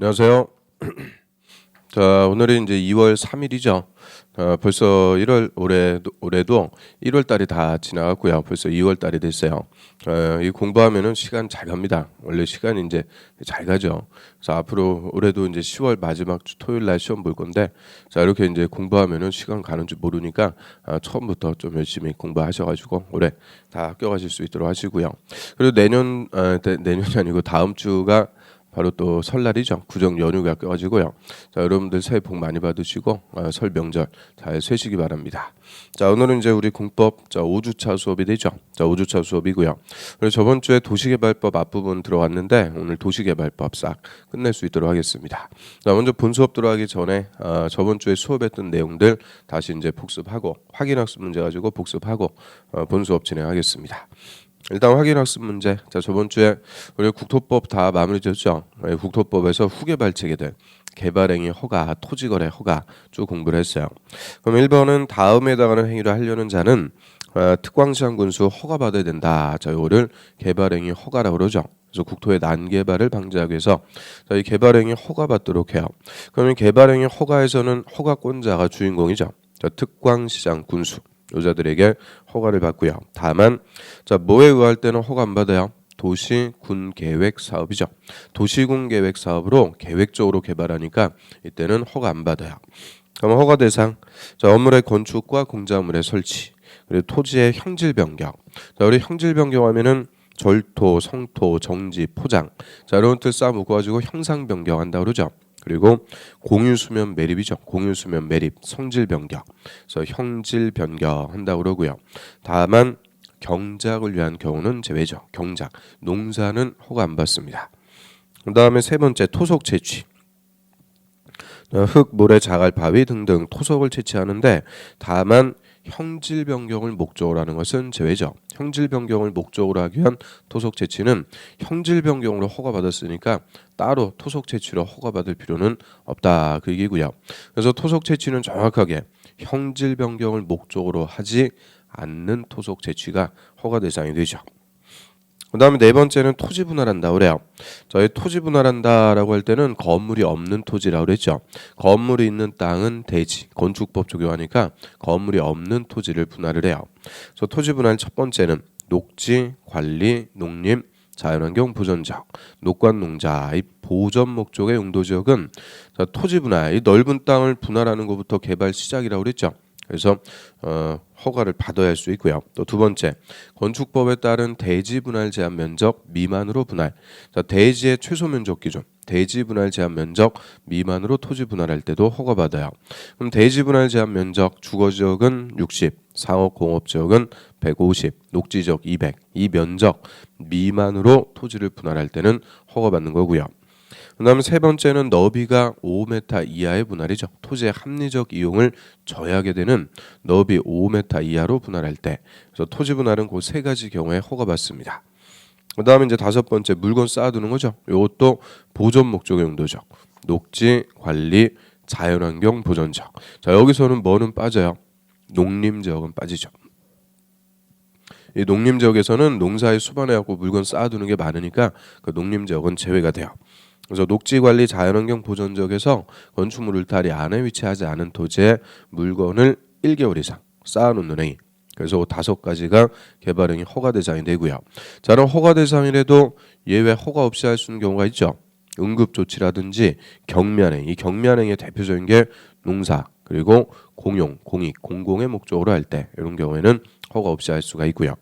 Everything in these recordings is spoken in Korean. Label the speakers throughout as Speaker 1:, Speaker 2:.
Speaker 1: 안녕하세요. 자, 오늘이 이제 2월 3일이죠. 벌써 1월 올해도 1월 달이 다 지나갔고요. 벌써 2월 달이 됐어요. 이 공부하면은 시간 잘 갑니다. 원래 시간이 이제 잘 가죠. 그래서 앞으로 올해도 이제 10월 마지막 주 토요일 날 시험 볼 건데, 자 이렇게 이제 공부하면은 시간 가는 줄 모르니까 처음부터 좀 열심히 공부하셔가지고 올해 다 합격하실 수 있도록 하시고요. 그리고 내년이 아니고 다음 주가 바로 또 설날이죠. 구정 연휴가 껴가지고요. 자, 여러분들 새해 복 많이 받으시고 설 명절 잘 쇠시기 바랍니다. 자, 오늘은 이제 우리 공법 5주차 수업이 되죠. 자, 5주차 수업이고요. 그리고 저번 주에 도시개발법 앞부분 들어왔는데 오늘 도시개발법 싹 끝낼 수 있도록 하겠습니다. 자, 먼저 본 수업 들어가기 전에 저번 주에 수업했던 내용들 다시 이제 복습하고 확인학습 문제 가지고 복습하고 본 수업 진행하겠습니다. 일단 확인학습 문제. 자, 저번 주에 우리 국토법 다 마무리 지었죠. 국토법에서 후개발책에 대한 개발행위 허가, 토지거래 허가 쭉 공부를 했어요. 그럼 1번은 다음에 해당하는 행위를 하려는 자는 특광시장 군수 허가받아야 된다. 자, 이거를 개발행위 허가라고 그러죠. 그래서 국토의 난개발을 방지하기 위해서 이 개발행위 허가받도록 해요. 그러면 개발행위 허가에서는 허가권자가 주인공이죠. 자, 특광시장 군수. 여자들에게 허가를 받고요. 다만 뭐에 의할 때는 허가 안 받아요. 도시군 계획 사업이죠. 도시군 계획 사업으로 계획적으로 개발하니까 이때는 허가 안 받아요. 그럼 허가 대상 건물의 건축과 공작물의 설치, 그리고 토지의 형질 변경. 우리 형질 변경하면은 절토, 성토, 정지, 포장. 이런 것들 쌓아 묶어가지고 형상 변경한다 그러죠. 그리고 공유수면 매립이죠. 공유수면 매립, 성질 변경. 그래서 형질 변경한다고 그러고요. 다만 경작을 위한 경우는 제외죠. 경작, 농사는 허가 안 받습니다. 그다음에 세 번째 토속 채취. 흙, 모래, 자갈, 바위 등등 토속을 채취하는데 다만 형질 변경을 목적으로 하는 것은 제외죠. 형질 변경을 목적으로 하기 위한 토속 채취는 형질 변경으로 허가받았으니까 따로 토속 채취로 허가받을 필요는 없다 그 얘기고요. 그래서 토속 채취는 정확하게 형질 변경을 목적으로 하지 않는 토속 채취가 허가 대상이 되죠. 그 다음에 네 번째는 토지 분할한다 그래요. 저희 토지 분할한다라고 할 때는 건물이 없는 토지라고 그랬죠. 건물이 있는 땅은 대지, 건축법 적용하니까 건물이 없는 토지를 분할을 해요. 그래서 토지 분할 첫 번째는 녹지, 관리, 농림, 자연환경 보전지역, 녹관농자, 이 보전 목적의 용도지역은 토지 분할, 이 넓은 땅을 분할하는 것부터 개발 시작이라고 그랬죠. 그래서 허가를 받아야 할 수 있고요. 또 두 번째, 건축법에 따른 대지 분할 제한 면적 미만으로 분할. 대지의 최소 면적 기준, 대지 분할 제한 면적 미만으로 토지 분할할 때도 허가받아요. 그럼 대지 분할 제한 면적 주거지역은 60, 상업 공업지역은 150, 녹지지역 200. 이 면적 미만으로 토지를 분할할 때는 허가받는 거고요. 그다음에 세 번째는 너비가 5m 이하의 분할이죠. 토지의 합리적 이용을 저해하게 되는 너비 5m 이하로 분할할 때, 그래서 토지 분할은 그 세 가지 경우에 허가받습니다. 그다음에 이제 다섯 번째 물건 쌓아두는 거죠. 이것도 보존 목적의 용도죠. 녹지, 관리, 자연환경 보전지역. 자, 여기서는 뭐는 빠져요? 농림지역은 빠지죠. 이 농림지역에서는 농사에 수반해갖고 물건 쌓아두는 게 많으니까 그 농림지역은 제외가 돼요. 그래서 녹지관리 자연환경 보전지역에서 건축물 울타리 안에 위치하지 않은 토지에 물건을 1개월 이상 쌓아놓는 행위. 그래서 다섯 가지가 개발행위 허가 대상이 되고요. 자, 그럼 허가 대상이라도 예외 허가 없이 할 수 있는 경우가 있죠. 응급조치라든지 경미행위. 이 경미행위의 대표적인 게 농사, 그리고 공용, 공익, 공공의 목적으로 할 때 이런 경우에는 허가 없이 할 수가 있고요.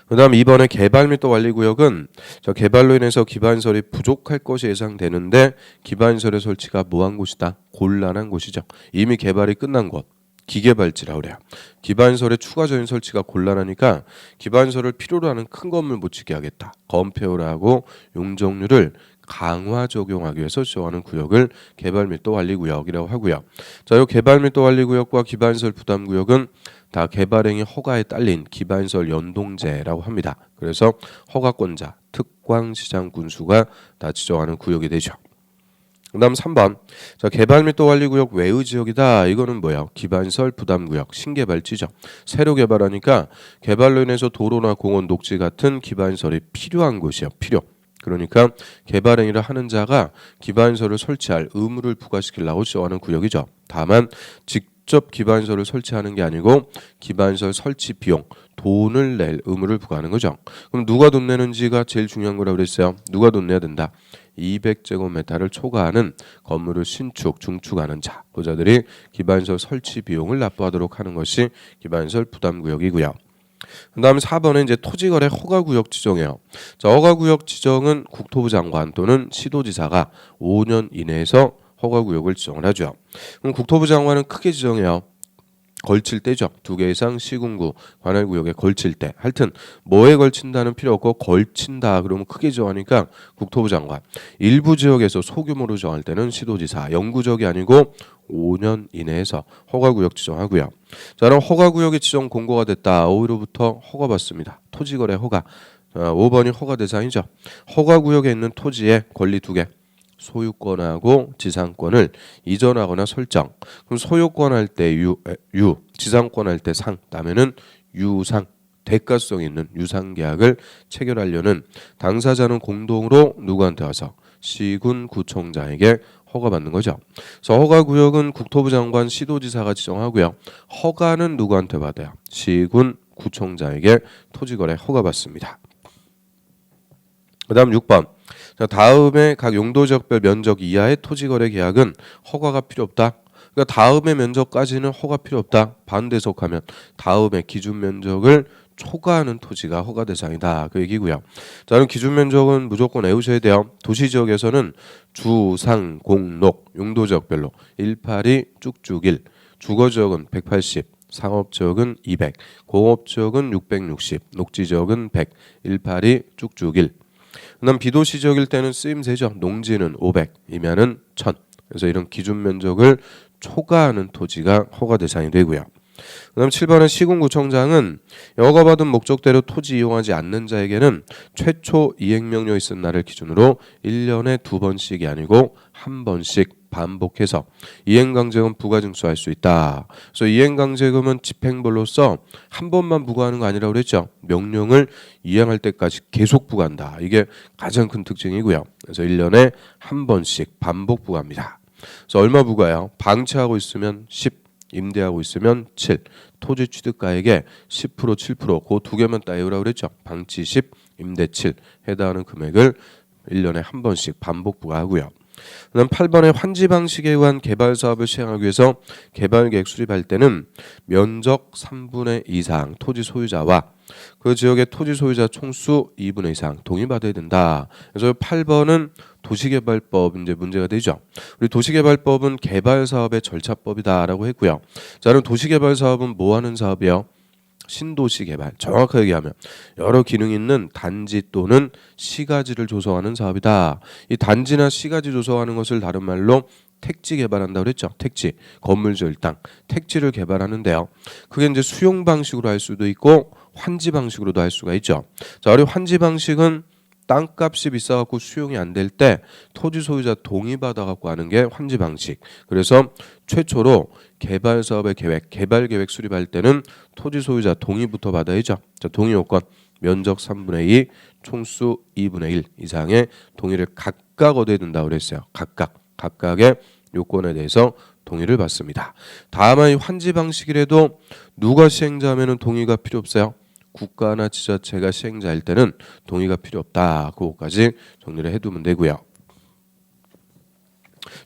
Speaker 1: 그 다음 2번의 개발 및 또 관리구역은 개발로 인해서 기반시설이 부족할 것이 예상되는데 기반시설의 설치가 뭐한 곳이다? 곤란한 곳이죠. 이미 개발이 끝난 곳. 기계발지라고 그래요. 기반시설의 추가적인 설치가 곤란하니까 기반시설을 필요로 하는 큰 건물 못 짓게 하겠다. 건폐호를 하고 용적률을 강화 적용하기 위해서 지정하는 구역을 개발 및 또 관리구역이라고 하고요. 자, 이 개발 및 또 관리구역과 기반시설 부담구역은 다 개발행위 허가에 딸린 기반시설 연동제라고 합니다. 그래서 허가권자, 특광시장 군수가 다 지정하는 구역이 되죠. 그다음 3번. 개발 및 또 관리구역 외의 지역이다. 이거는 뭐야? 기반시설 부담구역, 신개발지죠. 새로 개발하니까 개발로 인해서 도로나 공원, 녹지 같은 기반시설이 필요한 곳이요. 필요. 그러니까 개발 행위를 하는 자가 기반시설을 설치할 의무를 부과시키려고 지정하는 구역이죠. 다만 직접 기반시설을 설치하는 게 아니고 기반시설 설치 비용, 돈을 낼 의무를 부과하는 거죠. 그럼 누가 돈 내는지가 제일 중요한 거라고 그랬어요. 누가 돈 내야 된다. 200제곱미터를 초과하는 건물을 신축, 중축하는 자, 그자들이 기반시설 설치 비용을 납부하도록 하는 것이 기반시설 부담구역이고요. 그다음에 4번은 이제 토지거래 허가구역 지정이에요. 자, 허가구역 지정은 국토부 장관 또는 시도지사가 5년 이내에서 허가구역을 지정을 하죠. 그럼 국토부 장관은 크게 지정해요. 걸칠 때죠. 2개 이상 시군구 관할구역에 걸칠 때. 하여튼 뭐에 걸친다는 필요 없고 걸친다 그러면 크게 정하니까 국토부 장관. 일부 지역에서 소규모로 정할 때는 시도지사. 영구적이 아니고 5년 이내에서 허가구역 지정하고요. 자, 그럼 허가구역이 지정 공고가 됐다. 5위로부터 허가받습니다. 토지거래 허가. 5번이 허가 대상이죠. 허가구역에 있는 토지의 권리 2개. 소유권하고 지상권을 이전하거나 설정. 그럼 소유권 할 때 유, 지상권 할 때 상, 다음에는 유상, 대가성 있는 유상계약을 체결하려는 당사자는 공동으로 누구한테 와서 시군 구청장에게 허가받는 거죠. 그래서 허가구역은 국토부 장관 시도지사가 지정하고요. 허가는 누구한테 받아요? 시군 구청장에게 토지거래 허가받습니다. 그 다음 6번. 자, 다음에 각 용도지역별 면적 이하의 토지거래 계약은 허가가 필요 없다. 그러니까 다음의 면적까지는 허가 필요 없다. 반대속하면 다음의 기준 면적을 초과하는 토지가 허가 대상이다. 그 얘기고요. 자, 그럼 기준 면적은 무조건 외우셔야 돼요. 도시지역에서는 주, 상, 공, 녹 용도지역별로 182 쭉쭉 1, 주거지역은 180, 상업지역은 200, 공업지역은 660, 녹지지역은 100, 182 쭉쭉 1. 그다음 비도시 지역일 때는 쓰임새죠. 농지는 500, 임야는 1000. 그래서 이런 기준 면적을 초과하는 토지가 허가 대상이 되고요. 그다음 7번은 시군구청장은 허가받은 목적대로 토지 이용하지 않는 자에게는 최초 이행명령이 쓴 날을 기준으로 1년에 2번씩이 아니고 1번씩 반복해서 이행강제금 부과징수할 수 있다. 그래서 이행강제금은 집행벌로서 한 번만 부과하는 거 아니라고 그랬죠. 명령을 이행할 때까지 계속 부과한다. 이게 가장 큰 특징이고요. 그래서 1년에 한 번씩 반복 부과합니다. 그래서 얼마 부과요? 방치하고 있으면 10, 임대하고 있으면 7, 토지 취득가액의 10%, 7%, 그 두 개만 따위라고 그랬죠. 방치 10, 임대 7 해당하는 금액을 1년에 한 번씩 반복 부과하고요. 그다음 8번의 환지 방식에 의한 개발 사업을 시행하기 위해서 개발 계획 수립할 때는 면적 3분의 2 이상 토지 소유자와 그 지역의 토지 소유자 총수 2분의 2 이상 동의받아야 된다. 그래서 8번은 도시개발법 이제 문제가 되죠. 우리 도시개발법은 개발 사업의 절차법이다라고 했고요. 자, 그럼 도시개발 사업은 뭐 하는 사업이요? 신도시 개발, 정확하게 얘기하면 여러 기능 있는 단지 또는 시가지를 조성하는 사업이다. 이 단지나 시가지 조성하는 것을 다른 말로 택지 개발한다고 그랬죠. 택지, 건물 지을 땅, 택지를 개발하는데요. 그게 이제 수용 방식으로 할 수도 있고 환지 방식으로도 할 수가 있죠. 자, 우리 환지 방식은 땅값이 비싸갖고 수용이 안 될 때 토지 소유자 동의받아갖고 하는 게 환지 방식. 그래서 최초로 개발 사업의 계획, 개발 계획 수립할 때는 토지 소유자 동의부터 받아야죠. 자, 동의 요건 면적 3분의 2, 총수 2분의 1 이상의 동의를 각각 얻어야 된다고 그랬어요. 각각의 요건에 대해서 동의를 받습니다. 다만 이 환지 방식이라도 누가 시행자면은 동의가 필요 없어요. 국가나 지자체가 시행자일 때는 동의가 필요 없다. 그거까지 정리를 해두면 되고요.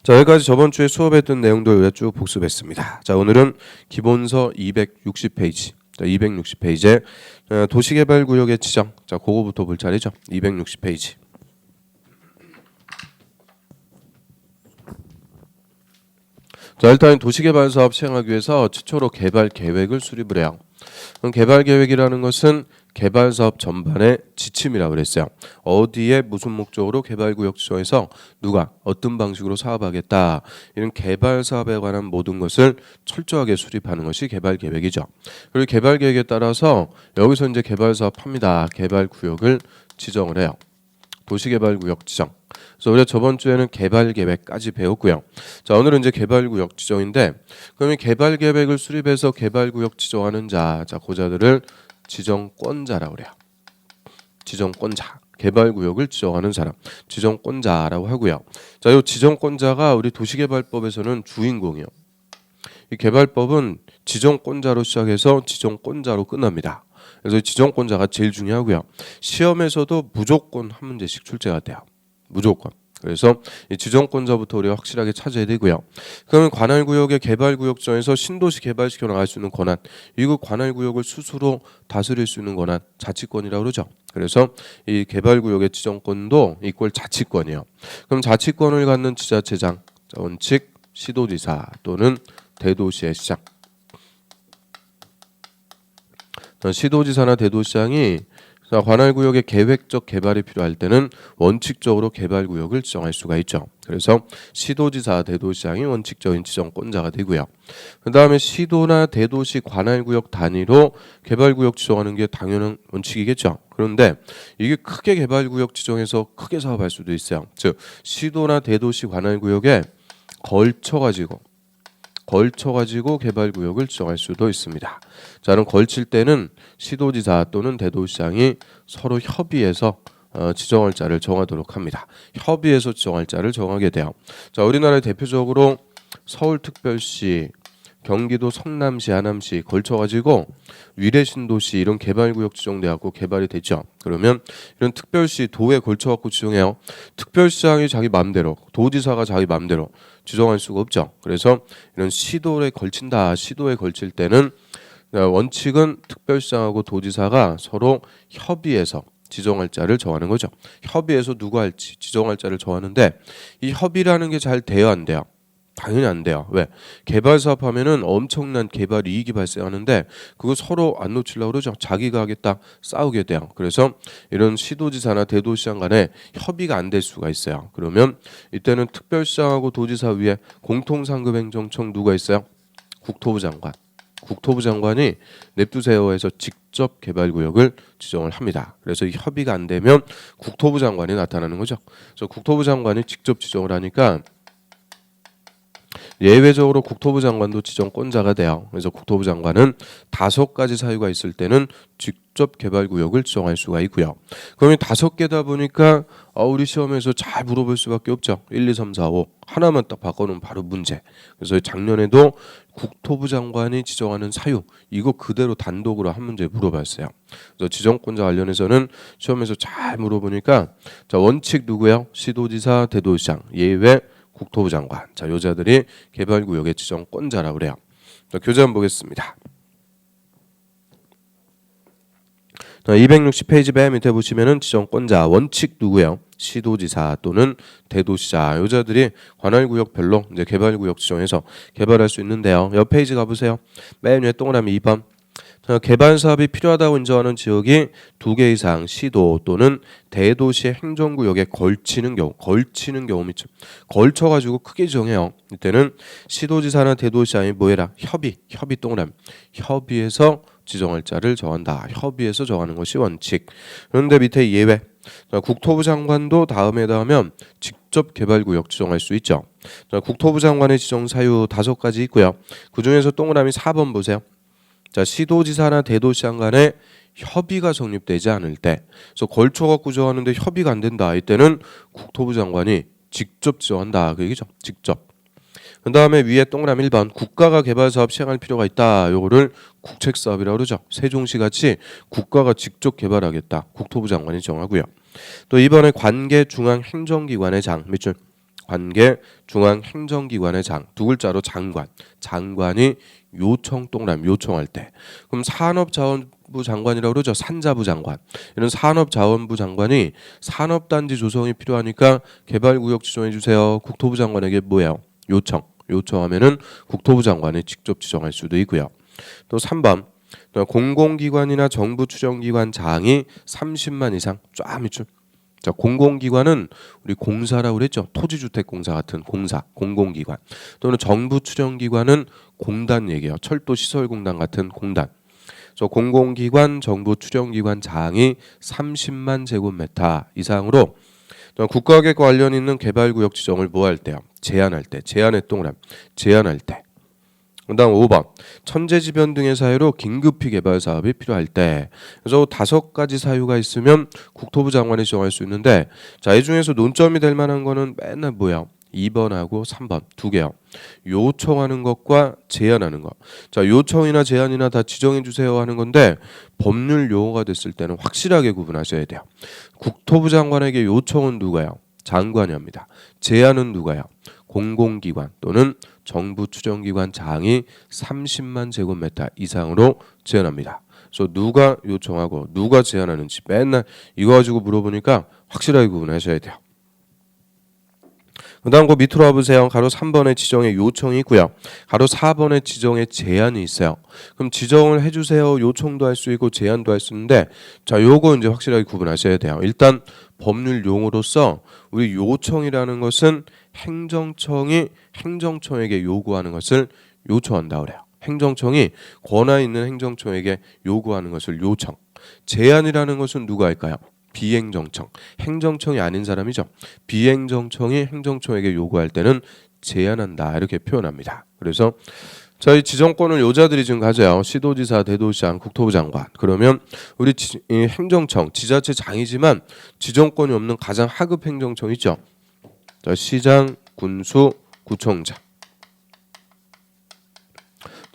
Speaker 1: 자, 여기까지 저번 주에 수업했던 내용들 쭉 복습했습니다. 자, 오늘은 기본서 260페이지. 자, 260페이지에 도시개발구역의 지정. 자, 그거부터 볼 차례죠. 260페이지. 자, 일단 도시개발 사업 시행하기 위해서 최초로 개발 계획을 수립을 해요. 그럼 개발 계획이라는 것은 개발 사업 전반의 지침이라고 그랬어요. 어디에 무슨 목적으로 개발구역 지정해서 누가 어떤 방식으로 사업하겠다. 이런 개발 사업에 관한 모든 것을 철저하게 수립하는 것이 개발 계획이죠. 그리고 개발 계획에 따라서 여기서 이제 개발 사업합니다. 개발 구역을 지정을 해요. 도시개발구역 지정. 그래서 우리가 저번 주에는 개발 계획까지 배웠고요. 자, 오늘은 이제 개발구역 지정인데, 그러면 개발 계획을 수립해서 개발구역 지정하는 자, 그 자들을 지정권자라고 그래요. 지정권자. 개발구역을 지정하는 사람, 지정권자라고 하고요. 자, 이 지정권자가 우리 도시개발법에서는 주인공이요. 이 개발법은 지정권자로 시작해서 지정권자로 끝납니다. 그래서 지정권자가 제일 중요하고요. 시험에서도 무조건 한 문제씩 출제가 돼요. 무조건. 그래서 이 지정권자부터 우리가 확실하게 찾아야 되고요. 그러면 관할구역의 개발구역 지정에서 신도시 개발시켜 나갈 수 있는 권한, 이거 관할구역을 스스로 다스릴 수 있는 권한, 자치권이라고 그러죠. 그래서 이 개발구역의 지정권도 이꼴 자치권이에요. 그럼 자치권을 갖는 지자체장, 원칙 시도지사 또는 대도시의 시장. 시도지사나 대도시장이 관할구역의 계획적 개발이 필요할 때는 원칙적으로 개발구역을 지정할 수가 있죠. 그래서 시도지사, 대도시장이 원칙적인 지정권자가 되고요. 그 다음에 시도나 대도시 관할구역 단위로 개발구역 지정하는 게 당연한 원칙이겠죠. 그런데 이게 크게 개발구역 지정해서 크게 사업할 수도 있어요. 즉 시도나 대도시 관할구역에 걸쳐가지고 개발구역을 지정할 수도 있습니다. 자, 그럼 걸칠 때는 시도지사 또는 대도시장이 서로 협의해서 지정할 자를 정하도록 합니다. 협의해서 지정할 자를 정하게 돼요. 자, 우리나라의 대표적으로 서울특별시, 경기도 성남시, 하남시 걸쳐가지고 위례신도시 이런 개발구역 지정돼갖고 개발이 되죠. 그러면 이런 특별시, 도에 걸쳐갖고 지정해요. 특별시장이 자기 마음대로, 도지사가 자기 마음대로 지정할 수가 없죠. 그래서 이런 시도에 걸친다. 시도에 걸칠 때는 원칙은 특별시장하고 도지사가 서로 협의해서 지정할 자를 정하는 거죠. 협의해서 누가 할지 지정할 자를 정하는데 이 협의라는 게 잘 돼요, 안 돼요? 당연히 안 돼요. 왜? 개발 사업하면은 엄청난 개발 이익이 발생하는데 그거 서로 안 놓치려고 그러죠. 자기가 하겠다 싸우게 돼요. 그래서 이런 시도지사나 대도시장 간에 협의가 안 될 수가 있어요. 그러면 이때는 특별시장하고 도지사 위에 공통상급행정청 누가 있어요? 국토부 장관. 국토부 장관이 냅두세요 해서 직접 개발구역을 지정을 합니다. 그래서 이 협의가 안 되면 국토부 장관이 나타나는 거죠. 그래서 국토부 장관이 직접 지정을 하니까 예외적으로 국토부 장관도 지정권자가 돼요. 그래서 국토부 장관은 5가지 사유가 있을 때는 직접 개발구역을 지정할 수가 있고요. 그러면 5개다 보니까 우리 시험에서 잘 물어볼 수밖에 없죠. 1, 2, 3, 4, 5 하나만 딱 바꿔놓으면 바로 문제. 그래서 작년에도 국토부 장관이 지정하는 사유 이거 그대로 단독으로 한 문제 물어봤어요. 그래서 지정권자 관련해서는 시험에서 잘 물어보니까 자, 원칙 누구예요? 시도지사, 대도시장. 예외 국토부 장관. 자, 여자들이 개발구역의 지정권자라고 그래요. 자, 교재 한번 보겠습니다. 260페이지 맨 밑에 보시면은 지정권자 원칙 누구예요? 시도지사 또는 대도시자. 여자들이 관할구역별로 이제 개발구역 지정해서 개발할 수 있는데요. 옆 페이지 가보세요. 맨 위에 동그라미 2번. 개발 사업이 필요하다고 인정하는 지역이 2개 이상 시도 또는 대도시 행정구역에 걸치는 경우 있죠. 걸쳐가지고 크게 지정해요. 이때는 시도지사나 대도시장이 뭐해라? 협의 동그라미. 협의해서 지정할 자를 정한다. 협의해서 정하는 것이 원칙. 그런데 밑에 예외. 자, 국토부 장관도 다음에다 하면 직접 개발구역 지정할 수 있죠. 자, 국토부 장관의 지정 사유 5가지 있고요. 그 중에서 동그라미 4번 보세요. 자, 시도지사나 대도시장 간에 협의가 성립되지 않을 때, 그래서 걸쳐갖고 지정하는데 협의가 안 된다. 이때는 국토부 장관이 직접 지정한다. 그 얘기죠. 직접. 그 다음에 위에 동그라미 1번 국가가 개발 사업 시행할 필요가 있다. 요거를 국책 사업이라고 그러죠. 세종시 같이 국가가 직접 개발하겠다. 국토부 장관이 정하고요. 또 이번에 관계 중앙 행정기관의 장 밑줄. 관계 중앙 행정기관의 장 두 글자로 장관. 장관이 요청 동그라미 요청할 때. 그럼 산업자원부 장관이라고 그러죠. 산자부 장관. 이런 산업자원부 장관이 산업단지 조성이 필요하니까 개발구역 지정해 주세요. 국토부 장관에게 뭐예요? 요청하면은 국토부 장관이 직접 지정할 수도 있고요. 또 3번 공공기관이나 정부 추정기관 장이 30만 이상 쫙 밑줄. 자, 공공기관은 우리 공사라고 그랬죠. 토지주택공사 같은 공사, 공공기관. 또는 정부 추정기관은 공단 얘기예요. 철도시설공단 같은 공단. 그래서 공공기관, 정부 추정기관 장이 30만 제곱미터 이상으로 국가계획과 관련 있는 개발구역 지정을 뭐 할 때요? 제한할 때. 제한의 동그라미. 제한할 때. 그다음 5번 천재지변 등의 사유로 긴급히 개발 사업이 필요할 때. 그래서 5가지 사유가 있으면 국토부 장관이 지정할 수 있는데 자, 이 중에서 논점이 될 만한 거는 맨날 뭐야? 2번하고 3번 두 개요. 요청하는 것과 제안하는 것. 자, 요청이나 제안이나 다 지정해 주세요 하는 건데 법률 용어가 됐을 때는 확실하게 구분하셔야 돼요. 국토부 장관에게 요청은 누가요? 장관이 합니다. 제안은 누가요? 공공기관 또는 정부 추정기관 장이 30만 제곱미터 이상으로 제한합니다. 그래서 누가 요청하고 누가 제한하는지 맨날 이거 가지고 물어보니까 확실하게 구분하셔야 돼요. 그 다음 거 밑으로 와보세요. 가로 3번의 지정에 요청이 있고요. 가로 4번의 지정에 제한이 있어요. 그럼 지정을 해주세요. 요청도 할 수 있고 제한도 할 수 있는데 자, 요거 이제 확실하게 구분하셔야 돼요. 일단 법률 용어로서 우리 요청이라는 것은 행정청이 행정청에게 요구하는 것을 요청한다 그래요. 행정청이 권한 있는 행정청에게 요구하는 것을 요청. 제한이라는 것은 누가 할까요? 비행정청. 행정청이 아닌 사람이죠. 비행정청이 행정청에게 요구할 때는 제한한다 이렇게 표현합니다. 그래서 저희 지정권을 요자들이 지금 가져요. 시도지사, 대도시장, 국토부 장관. 그러면 우리 행정청, 지자체장이지만 지정권이 없는 가장 하급 행정청 있죠. 자, 시장, 군수, 구청장.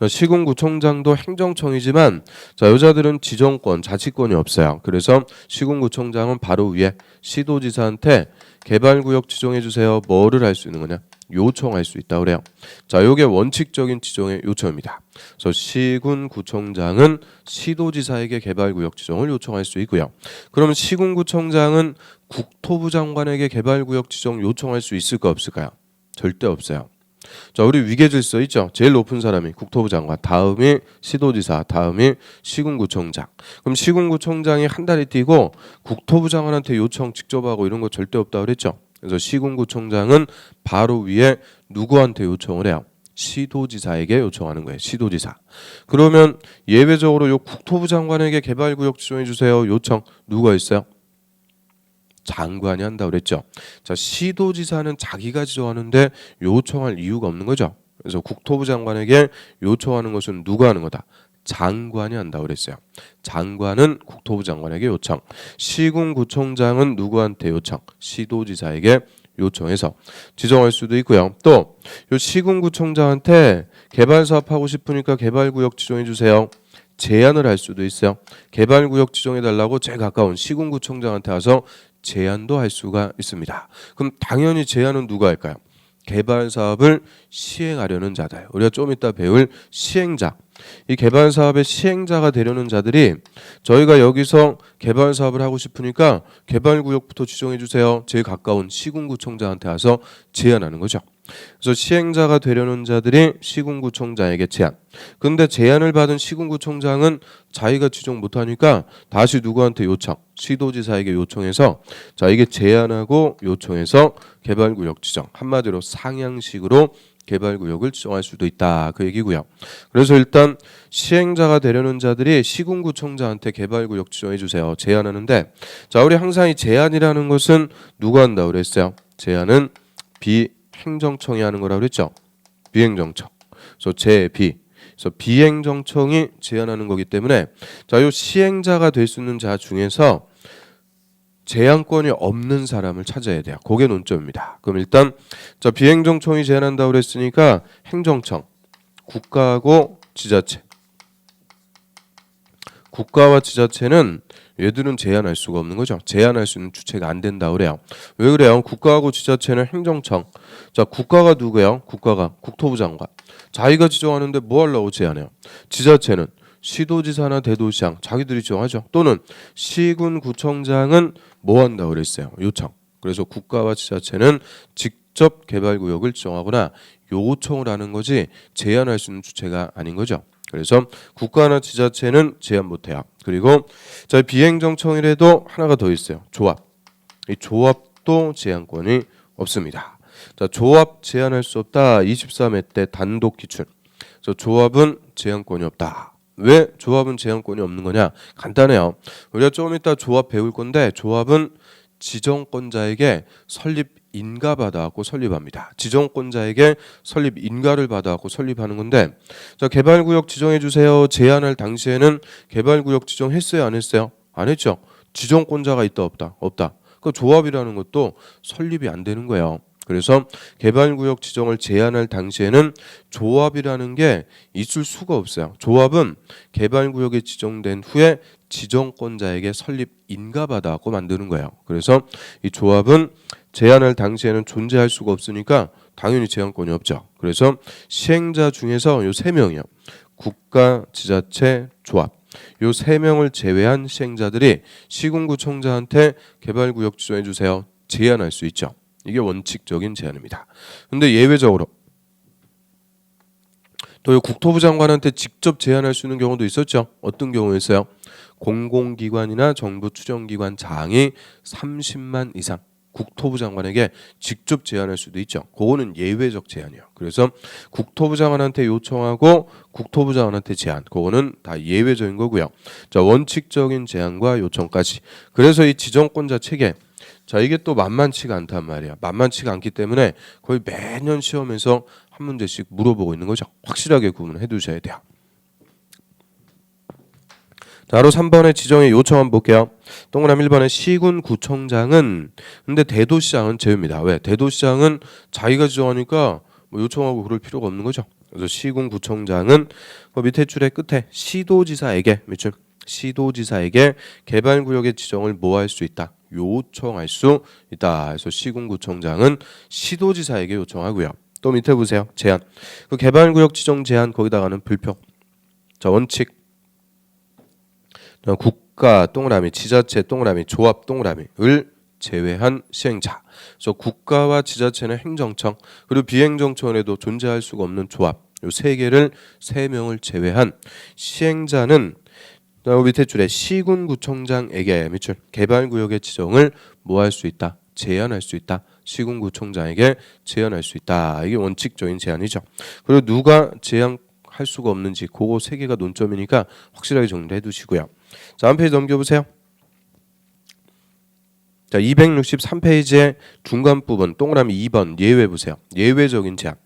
Speaker 1: 시군구청장도 행정청이지만 자, 여자들은 지정권, 자치권이 없어요. 그래서 시군구청장은 바로 위에 시도지사한테 개발구역 지정해 주세요. 뭐를 할 수 있는 거냐? 요청할 수 있다 그래요. 자, 요게 원칙적인 지정의 요청입니다. 그래서 시군구청장은 시도지사에게 개발구역 지정을 요청할 수 있고요. 그러면 시군구청장은 국토부 장관에게 개발구역 지정 요청할 수 있을까 없을까요? 절대 없어요. 자, 우리 위계질서 있죠. 제일 높은 사람이 국토부 장관, 다음이 시도지사, 다음이 시군구청장. 그럼 시군구청장이 한 다리 뛰고 국토부 장관한테 요청 직접 하고 이런 거 절대 없다 그랬죠. 그래서 시군구청장은 바로 위에 누구한테 요청을 해요? 시도지사에게 요청하는 거예요. 시도지사. 그러면 예외적으로 요 국토부 장관에게 개발구역 지정해 주세요. 요청 누가 있어요? 장관이 한다 그랬죠. 자, 시도지사는 자기가 지정하는데 요청할 이유가 없는 거죠. 그래서 국토부 장관에게 요청하는 것은 누가 하는 거다? 장관이 한다 그랬어요. 장관은 국토부 장관에게 요청. 시군구청장은 누구한테 요청? 시도지사에게 요청해서 지정할 수도 있고요. 또 요 시군구청장한테 개발 사업 하고 싶으니까 개발구역 지정해 주세요. 제안을 할 수도 있어요. 개발구역 지정해 달라고 제일 가까운 시군구청장한테 와서 제안도 할 수가 있습니다. 그럼 당연히 제안은 누가 할까요? 개발 사업을 시행하려는 자들. 우리가 좀 이따 배울 시행자. 이 개발 사업의 시행자가 되려는 자들이 저희가 여기서 개발 사업을 하고 싶으니까 개발 구역부터 지정해 주세요. 제일 가까운 시군구청장한테 와서 제안하는 거죠. 그래서 시행자가 되려는 자들이 시군구청장에게 제안. 근데 제안을 받은 시군구청장은 자기가 지정 못하니까 다시 누구한테 요청? 시도지사에게 요청해서 자, 이게 제안하고 요청해서 개발구역 지정. 한마디로 상향식으로 개발구역을 지정할 수도 있다 그 얘기고요. 그래서 일단 시행자가 되려는 자들이 시군구청장한테 개발구역 지정해 주세요. 제안하는데 자, 우리 항상 이 제안이라는 것은 누가 한다고 그랬어요? 제안은 비행정청이 하는 거라고 그랬죠. 비행정청. 그래서 제비. 그래서 비행정청이 제안하는 거기 때문에 자, 요 시행자가 될 수 있는 자 중에서 제한권이 없는 사람을 찾아야 돼요. 그게 논점입니다. 그럼 일단 자, 비행정청이 제한한다고 그랬으니까 행정청, 국가하고 지자체. 국가와 지자체는 얘들은 제한할 수가 없는 거죠. 제한할 수 있는 주체가 안 된다 그래요. 왜 그래요? 국가하고 지자체는 행정청. 자, 국가가 누구예요? 국가가 국토부 장관. 자기가 지정하는데 뭐 하려고 제한해요? 지자체는 시도지사나 대도시장 자기들이 지정하죠. 또는 시군구청장은 뭐 한다고 그랬어요? 요청. 그래서 국가와 지자체는 직접 개발구역을 지정하거나 요청을 하는 거지 제한할 수 있는 주체가 아닌 거죠. 그래서 국가나 지자체는 제한 못해요. 그리고 저희 비행정청이라도 하나가 더 있어요. 조합. 이 조합도 제한권이 없습니다. 자, 조합 제한할 수 없다. 23회 때 단독 기출. 그래서 조합은 제한권이 없다. 왜 조합은 제한권이 없는 거냐? 간단해요. 우리가 조금 이따 조합 배울 건데 조합은 지정권자에게 설립 인가 받아갖고 설립합니다. 지정권자에게 설립 인가를 받아갖고 설립하는 건데, 자, 개발구역 지정해 주세요. 제안할 당시에는 개발구역 지정했어요, 안 했어요? 안 했죠. 지정권자가 있다, 없다? 없다. 그 조합이라는 것도 설립이 안 되는 거예요. 그래서 개발구역 지정을 제안할 당시에는 조합이라는 게 있을 수가 없어요. 조합은 개발구역에 지정된 후에 지정권자에게 설립 인가받아갖고 만드는 거예요. 그래서 이 조합은 제안할 당시에는 존재할 수가 없으니까 당연히 제한권이 없죠. 그래서 시행자 중에서 요 세 명이요. 국가, 지자체, 조합. 요 세 명을 제외한 시행자들이 시군구청장한테 개발구역 지정해 주세요. 제안할 수 있죠. 이게 원칙적인 제안입니다. 근데 예외적으로 또 국토부 장관한테 직접 제안할 수 있는 경우도 있었죠. 어떤 경우였어요? 공공기관이나 정부 추정기관 장이 30만 이상 국토부 장관에게 직접 제안할 수도 있죠. 그거는 예외적 제안이에요. 그래서 국토부 장관한테 요청하고 국토부 장관한테 제안, 그거는 다 예외적인 거고요. 자, 원칙적인 제안과 요청까지. 그래서 이 지정권자 체계, 자, 이게 또 만만치가 않단 말이야. 만만치가 않기 때문에 거의 매년 시험에서 한 문제씩 물어보고 있는 거죠. 확실하게 구분해 두셔야 돼요. 자, 바로 3번의 지정의 요청 한번 볼게요. 동그라미 1번의 시군구청장은, 근데 대도시장은 제외입니다. 왜? 대도시장은 자기가 지정하니까 뭐 요청하고 그럴 필요가 없는 거죠. 그래서 시군구청장은 그 밑에 줄의 끝에 시도지사에게, 밑줄 시도지사에게 개발구역의 지정을 뭐 할 수 있다? 요청할 수 있다. 그래서 시군구청장은 시도지사에게 요청하고요. 또 밑에 보세요. 제안. 그 개발구역 지정 제안 거기다가는 불표. 자, 원칙. 국가 동그라미, 지자체 동그라미, 조합 동그라미를 제외한 시행자. 그래서 국가와 지자체는 행정청, 그리고 비행정청에도 존재할 수가 없는 조합. 요 세 개를 세 명을 제외한 시행자는 밑에 줄에 시군구청장에게, 밑줄 개발구역의 지정을 뭐 할 수 있다? 제한할 수 있다. 시군구청장에게 제한할 수 있다. 이게 원칙적인 제한이죠. 그리고 누가 제한할 수가 없는지 그거 세 개가 논점이니까 확실하게 정리해 두시고요. 자, 한 페이지 넘겨보세요. 자, 263페이지의 중간 부분 동그라미 2번 예외 보세요. 예외적인 제한.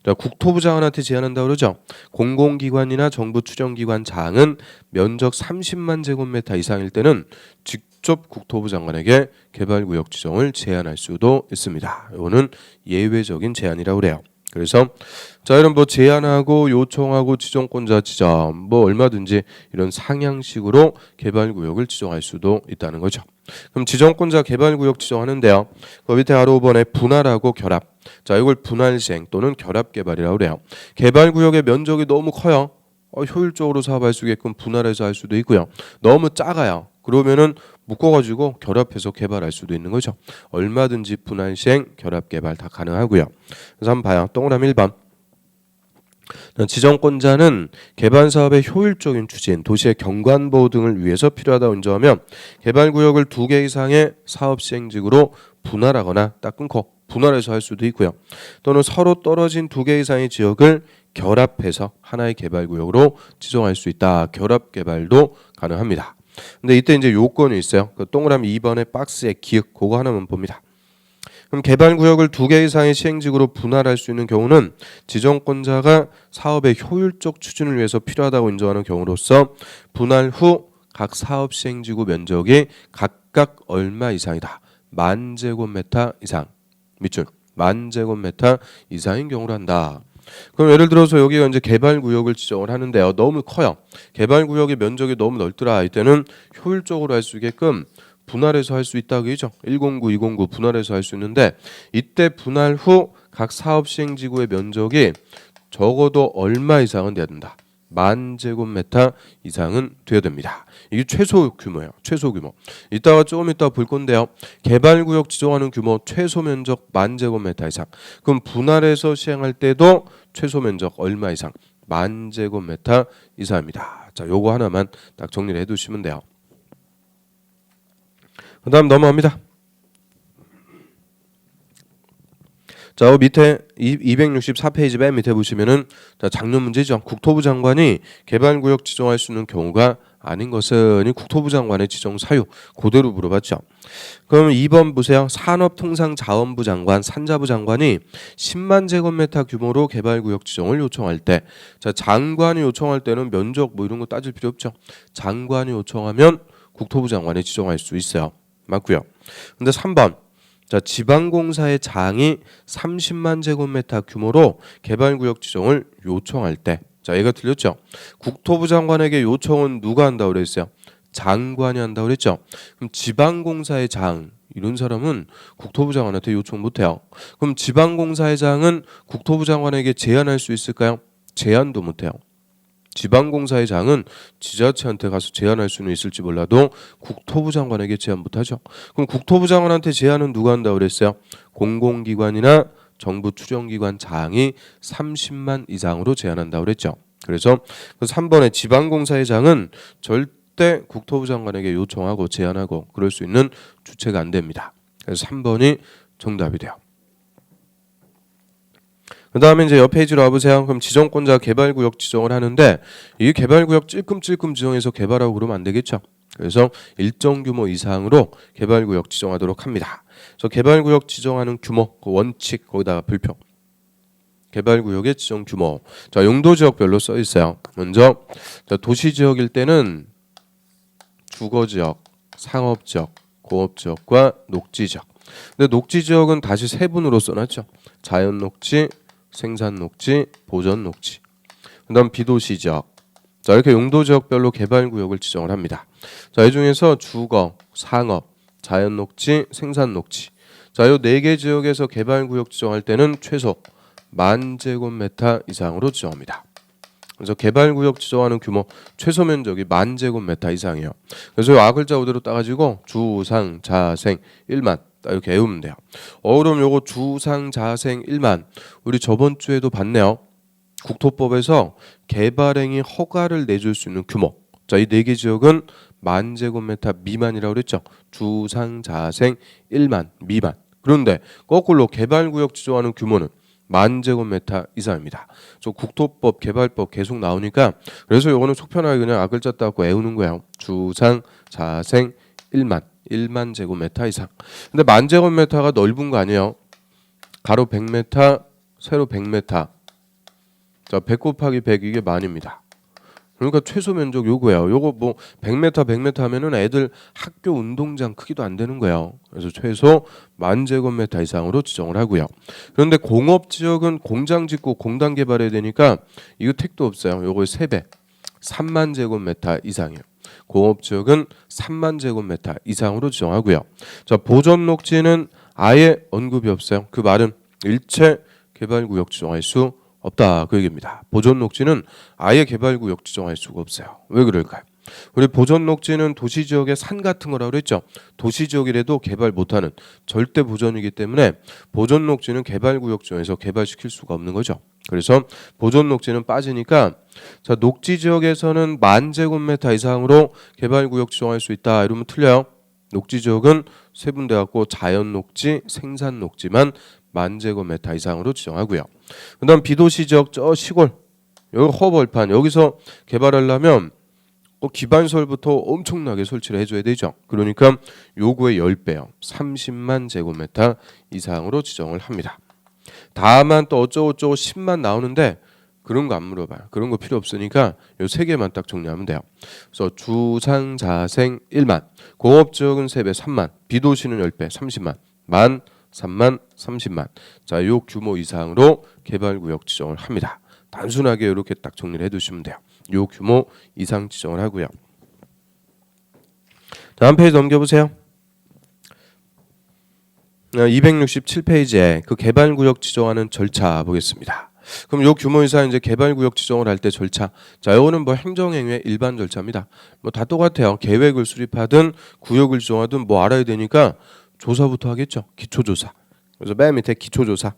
Speaker 1: 자, 국토부 장관한테 제안한다 그러죠. 공공기관이나 정부 추정기관 장은 면적 30만 제곱미터 이상일 때는 직접 국토부 장관에게 개발구역 지정을 제안할 수도 있습니다. 이거는 예외적인 제안이라고 그래요. 그래서 자, 이런 뭐 제안하고 요청하고 지정권자 지정 뭐 얼마든지 이런 상향식으로 개발구역을 지정할 수도 있다는 거죠. 그럼 지정권자 개발구역 지정하는데요. 그 밑에 바로 5번에 분할하고 결합. 자, 이걸 분할 시행 또는 결합 개발이라고 그래요. 개발구역의 면적이 너무 커요. 효율적으로 사업할 수 있게끔 분할해서 할 수도 있고요. 너무 작아요. 그러면은 묶어가지고 결합해서 개발할 수도 있는 거죠. 얼마든지 분할 시행, 결합 개발 다 가능하고요. 그래서 한번 봐요. 동그라미 1번. 지정권자는 개발 사업의 효율적인 추진, 도시의 경관보호 등을 위해서 필요하다고 인정하면 개발구역을 2개 이상의 사업 시행지구로 분할하거나 딱 끊고 분할해서 할 수도 있고요. 또는 서로 떨어진 2개 이상의 지역을 결합해서 하나의 개발구역으로 지정할 수 있다. 결합 개발도 가능합니다. 근데 이때 이제 요건이 있어요. 그 동그라미 2번의 박스의 기역 그거 하나만 봅니다. 그럼 개발구역을 2개 이상의 시행지구로 분할할 수 있는 경우는 지정권자가 사업의 효율적 추진을 위해서 필요하다고 인정하는 경우로서 분할 후 각 사업 시행지구 면적이 각각 얼마 이상이다. 10,000제곱미터 이상. 밑줄 10,000제곱미터 이상인 경우로 한다. 그럼 예를 들어서 여기가 이제 개발구역을 지정을 하는데요. 너무 커요. 개발구역의 면적이 너무 넓더라. 이때는 효율적으로 할 수 있게끔 분할해서 할 수 있다 그죠? 109, 209 분할해서 할 수 있는데 이때 분할 후 각 사업 시행지구의 면적이 적어도 얼마 이상은 돼야 된다. 10,000제곱미터 이상은 돼야 됩니다. 이게 최소 규모예요. 최소 규모. 이따가 조금 이따 볼 건데요. 개발구역 지정하는 규모 최소 면적 10,000제곱미터 이상. 그럼 분할해서 시행할 때도 최소 면적 얼마 이상? 10,000제곱미터 이상입니다. 자, 요거 하나만 딱 정리를 해두시면 돼요. 그 다음 넘어갑니다. 자, 밑에 264페이지 맨 밑에 보시면은 자, 작년 문제죠. 국토부 장관이 개발구역 지정할 수 있는 경우가 아닌 것은 이 국토부 장관의 지정 사유 그대로 물어봤죠. 그럼 2번 보세요. 산업통상자원부 장관, 산자부 장관이 10만 제곱미터 규모로 개발구역 지정을 요청할 때, 자 장관이 요청할 때는 면적 뭐 이런 거 따질 필요 없죠. 장관이 요청하면 국토부 장관이 지정할 수 있어요. 맞고요. 근데 3번, 자 지방공사의 장이 30만 제곱미터 규모로 개발구역 지정을 요청할 때, 자 얘가 틀렸죠. 국토부 장관에게 요청은 누가 한다고 그랬어요? 장관이 한다고 그랬죠. 그럼 지방공사의 장 이런 사람은 국토부 장관한테 요청 못해요. 그럼 지방공사의 장은 국토부 장관에게 제안할 수 있을까요? 제안도 못해요. 지방공사의 장은 지자체한테 가서 제안할 수는 있을지 몰라도 국토부 장관에게 제안 못하죠. 그럼 국토부 장관한테 제안은 누가 한다고 그랬어요? 공공기관이나 정부 추정기관 장이 30만 이상으로 제한한다고 그랬죠. 그래서 3번의 지방공사의 장은 절대 국토부 장관에게 요청하고 제한하고 그럴 수 있는 주체가 안 됩니다. 그래서 3번이 정답이 돼요. 그 다음에 이제 옆 페이지로 와보세요. 그럼 지정권자 개발구역 지정을 하는데 이 개발구역 찔끔찔끔 지정해서 개발하고 그러면 안 되겠죠. 그래서 일정 규모 이상으로 개발구역 지정하도록 합니다. 그래서 개발구역 지정하는 규모, 그 원칙 거기다가 불평. 개발구역의 지정 규모. 자 용도지역별로 써 있어요. 먼저 도시지역일 때는 주거지역, 상업지역, 공업지역과 녹지지역. 근데 녹지지역은 다시 세분으로 써놨죠. 자연녹지, 생산녹지, 보전녹지. 그다음 비도시지역. 자 이렇게 용도지역별로 개발구역을 지정을 합니다. 자 이 중에서 주거, 상업, 자연녹지, 생산녹지. 자 요 4개 지역에서 개발구역 지정할 때는 최소 10,000제곱미터 이상으로 지정합니다. 그래서 개발구역 지정하는 규모 최소 면적이 10,000제곱미터 이상이에요. 그래서 이 아글자 그대로 따가지고 주상 자생 1만 이렇게 외우면 돼요. 그럼 요거 주상 자생 1만 우리 저번 주에도 봤네요. 국토법에서 개발행위 허가를 내줄 수 있는 규모. 자, 이 4개 지역은 10,000제곱미터 미만이라고 그랬죠. 주상 자생 1만 미만. 그런데 거꾸로 개발구역 지정하는 규모는 10,000제곱미터 이상입니다. 저 국토법 개발법 계속 나오니까 그래서 요거는 속편하게 그냥 아글자 따고 외우는 거예요. 주상 자생 1만 제곱미터 이상. 근데 10,000제곱미터가 넓은 거 아니에요. 가로 100m, 세로 100m. 자, 100 곱하기 100 이게 만입니다. 그러니까 최소 면적 요거예요. 요거 뭐 100m 하면은 애들 학교 운동장 크기도 안 되는 거예요. 그래서 최소 10,000제곱미터 이상으로 지정을 하고요. 그런데 공업 지역은 공장 짓고 공단 개발해야 되니까 이거 택도 없어요. 요거 3배. 30,000제곱미터 이상이에요. 공업 지역은 30,000제곱미터 이상으로 지정하고요. 자, 보전 녹지는 아예 언급이 없어요. 그 말은 일체 개발구역 지정할 수 없다 그 얘기입니다. 보전 녹지는 아예 개발구역 지정할 수가 없어요. 왜 그럴까요? 우리 보전 녹지는 도시지역의 산 같은 거라고 그랬죠. 도시지역이라도 개발 못하는 절대 보전이기 때문에 보전 녹지는 개발구역 지정해서 개발시킬 수가 없는 거죠. 그래서 보전 녹지는 빠지니까 자 녹지 지역에서는 10,000제곱미터 이상으로 개발구역 지정할 수 있다 이러면 틀려요. 녹지 지역은 세분돼 갖고 자연 녹지, 생산 녹지만 10,000제곱미터 이상으로 지정하고요. 그다음 비도시 지역 저 시골 여기 허벌판 여기서 개발하려면 기반설부터 엄청나게 설치를 해줘야 되죠. 그러니까 요구의 10배요. 30만 제곱미터 이상으로 지정을 합니다. 다만 또 어쩌고저쩌고 10만 나오는데 그런 거 안 물어봐요. 그런 거 필요 없으니까 요 3개만 딱 정리하면 돼요. 그래서 주상 자생 1만, 공업지역은 3배 3만, 비도시는 10배 30만, 만 3만 30만. 자, 요 규모 이상으로 개발구역 지정을 합니다. 단순하게 이렇게 딱 정리를 해두시면 돼요. 요 규모 이상 지정을 하고요. 다음 페이지 넘겨보세요. 267페이지에 그 개발구역 지정하는 절차 보겠습니다. 그럼 요 규모 이상 이제 개발구역 지정을 할 때 절차. 자, 요거는 뭐 행정행위의 일반 절차입니다. 뭐 다 똑같아요. 계획을 수립하든 구역을 지정하든 뭐 알아야 되니까 조사부터 하겠죠. 기초조사. 그래서 맨 밑에 기초조사.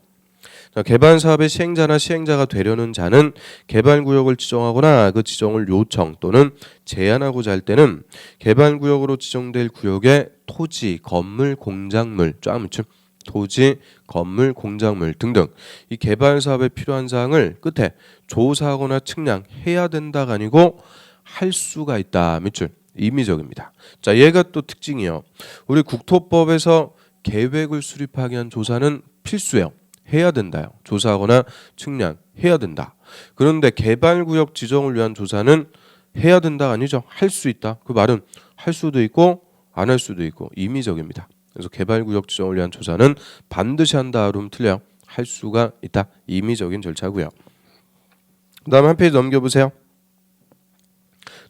Speaker 1: 자, 개발 사업의 시행자나 시행자가 되려는 자는 개발구역을 지정하거나 그 지정을 요청 또는 제안하고자 할 때는 개발구역으로 지정될 구역의 토지, 건물, 공작물, 쫙묻춤 토지, 건물, 공작물 등등 이 개발 사업에 필요한 사항을 끝에 조사하거나 측량해야 된다가 아니고 할 수가 있다. 밑줄 임의적입니다. 자, 얘가 또 특징이요. 우리 국토법에서 계획을 수립하기 위한 조사는 필수예요. 해야 된다요. 조사하거나 측량해야 된다. 그런데 개발구역 지정을 위한 조사는 해야 된다 아니죠. 할 수 있다. 그 말은 할 수도 있고 안 할 수도 있고 임의적입니다. 그래서 개발구역 지정을 위한 조사는 반드시 한다 그러면 틀려요. 할 수가 있다. 임의적인 절차고요. 그 다음 한 페이지 넘겨보세요.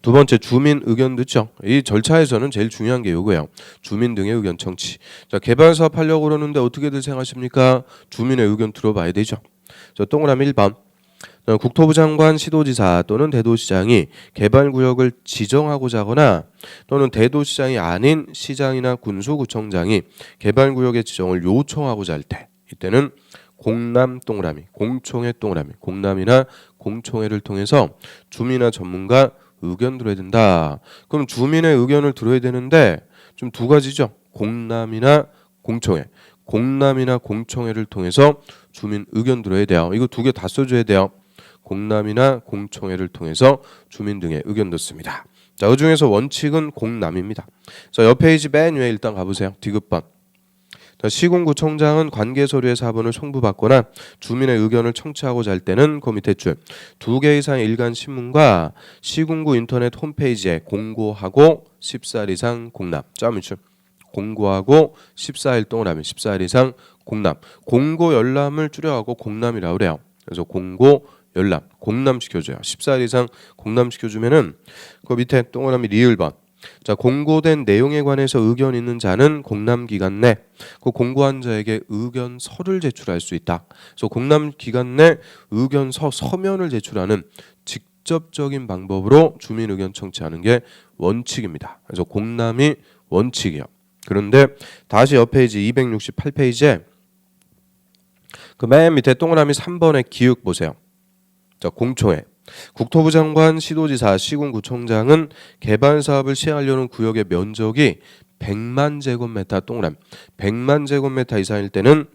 Speaker 1: 두 번째 주민 의견 듣죠. 이 절차에서는 제일 중요한 게 이거예요. 주민 등의 의견 청취. 자, 개발 사업 하려고 그러는데 어떻게들 생각하십니까? 주민의 의견 들어봐야 되죠. 자, 동그라미 1번. 국토부 장관, 시도지사 또는 대도시장이 개발구역을 지정하고자 하거나 또는 대도시장이 아닌 시장이나 군수구청장이 개발구역의 지정을 요청하고자 할 때 이때는 공람 동그라미, 공청회 동그라미, 공람이나 공청회를 통해서 주민이나 전문가 의견 들어야 된다. 그럼 주민의 의견을 들어야 되는데 좀 두 가지죠. 공람이나 공청회. 공람이나 공청회를 통해서 주민 의견 들어야 돼요. 이거 두 개 다 써줘야 돼요. 공람이나 공청회를 통해서 주민 등의 의견 듣습니다. 자, 그 중에서 원칙은 공람입니다. 자, 옆 페이지 맨 위에 일단 가보세요. 디귿번. 시군구청장은 관계 서류의 사본을 송부받거나 주민의 의견을 청취하고자 할 때는 그 밑에 줄 두 개 이상의 일간 신문과 시군구 인터넷 홈페이지에 공고하고 14일 이상 공람. 짜미줄. 공고하고 14일 동그라미 14일 이상 공람. 공고 열람을 줄여가고 공람이라고 그래요. 그래서 공고 열람, 공람시켜줘요. 14일 이상 공람시켜주면은 그 밑에 동그라미 리을번. 자, 공고된 내용에 관해서 의견 있는 자는 공람 기간 내 그 공고한 자에게 의견서를 제출할 수 있다. 그래서 공람 기간 내 의견서 서면을 제출하는 직접적인 방법으로 주민 의견 청취하는 게 원칙입니다. 그래서 공람이 원칙이요. 그런데 다시 옆 페이지 268페이지에 그 맨 밑에 동그라미 3번의 기육 보세요. 자, 공청회. 국토부 장관, 시도지사, 시군구청장은 개발 사업을 시행하려는 구역의 면적이 100만 제곱미터 동그라미 100만 제곱미터 이상일 때는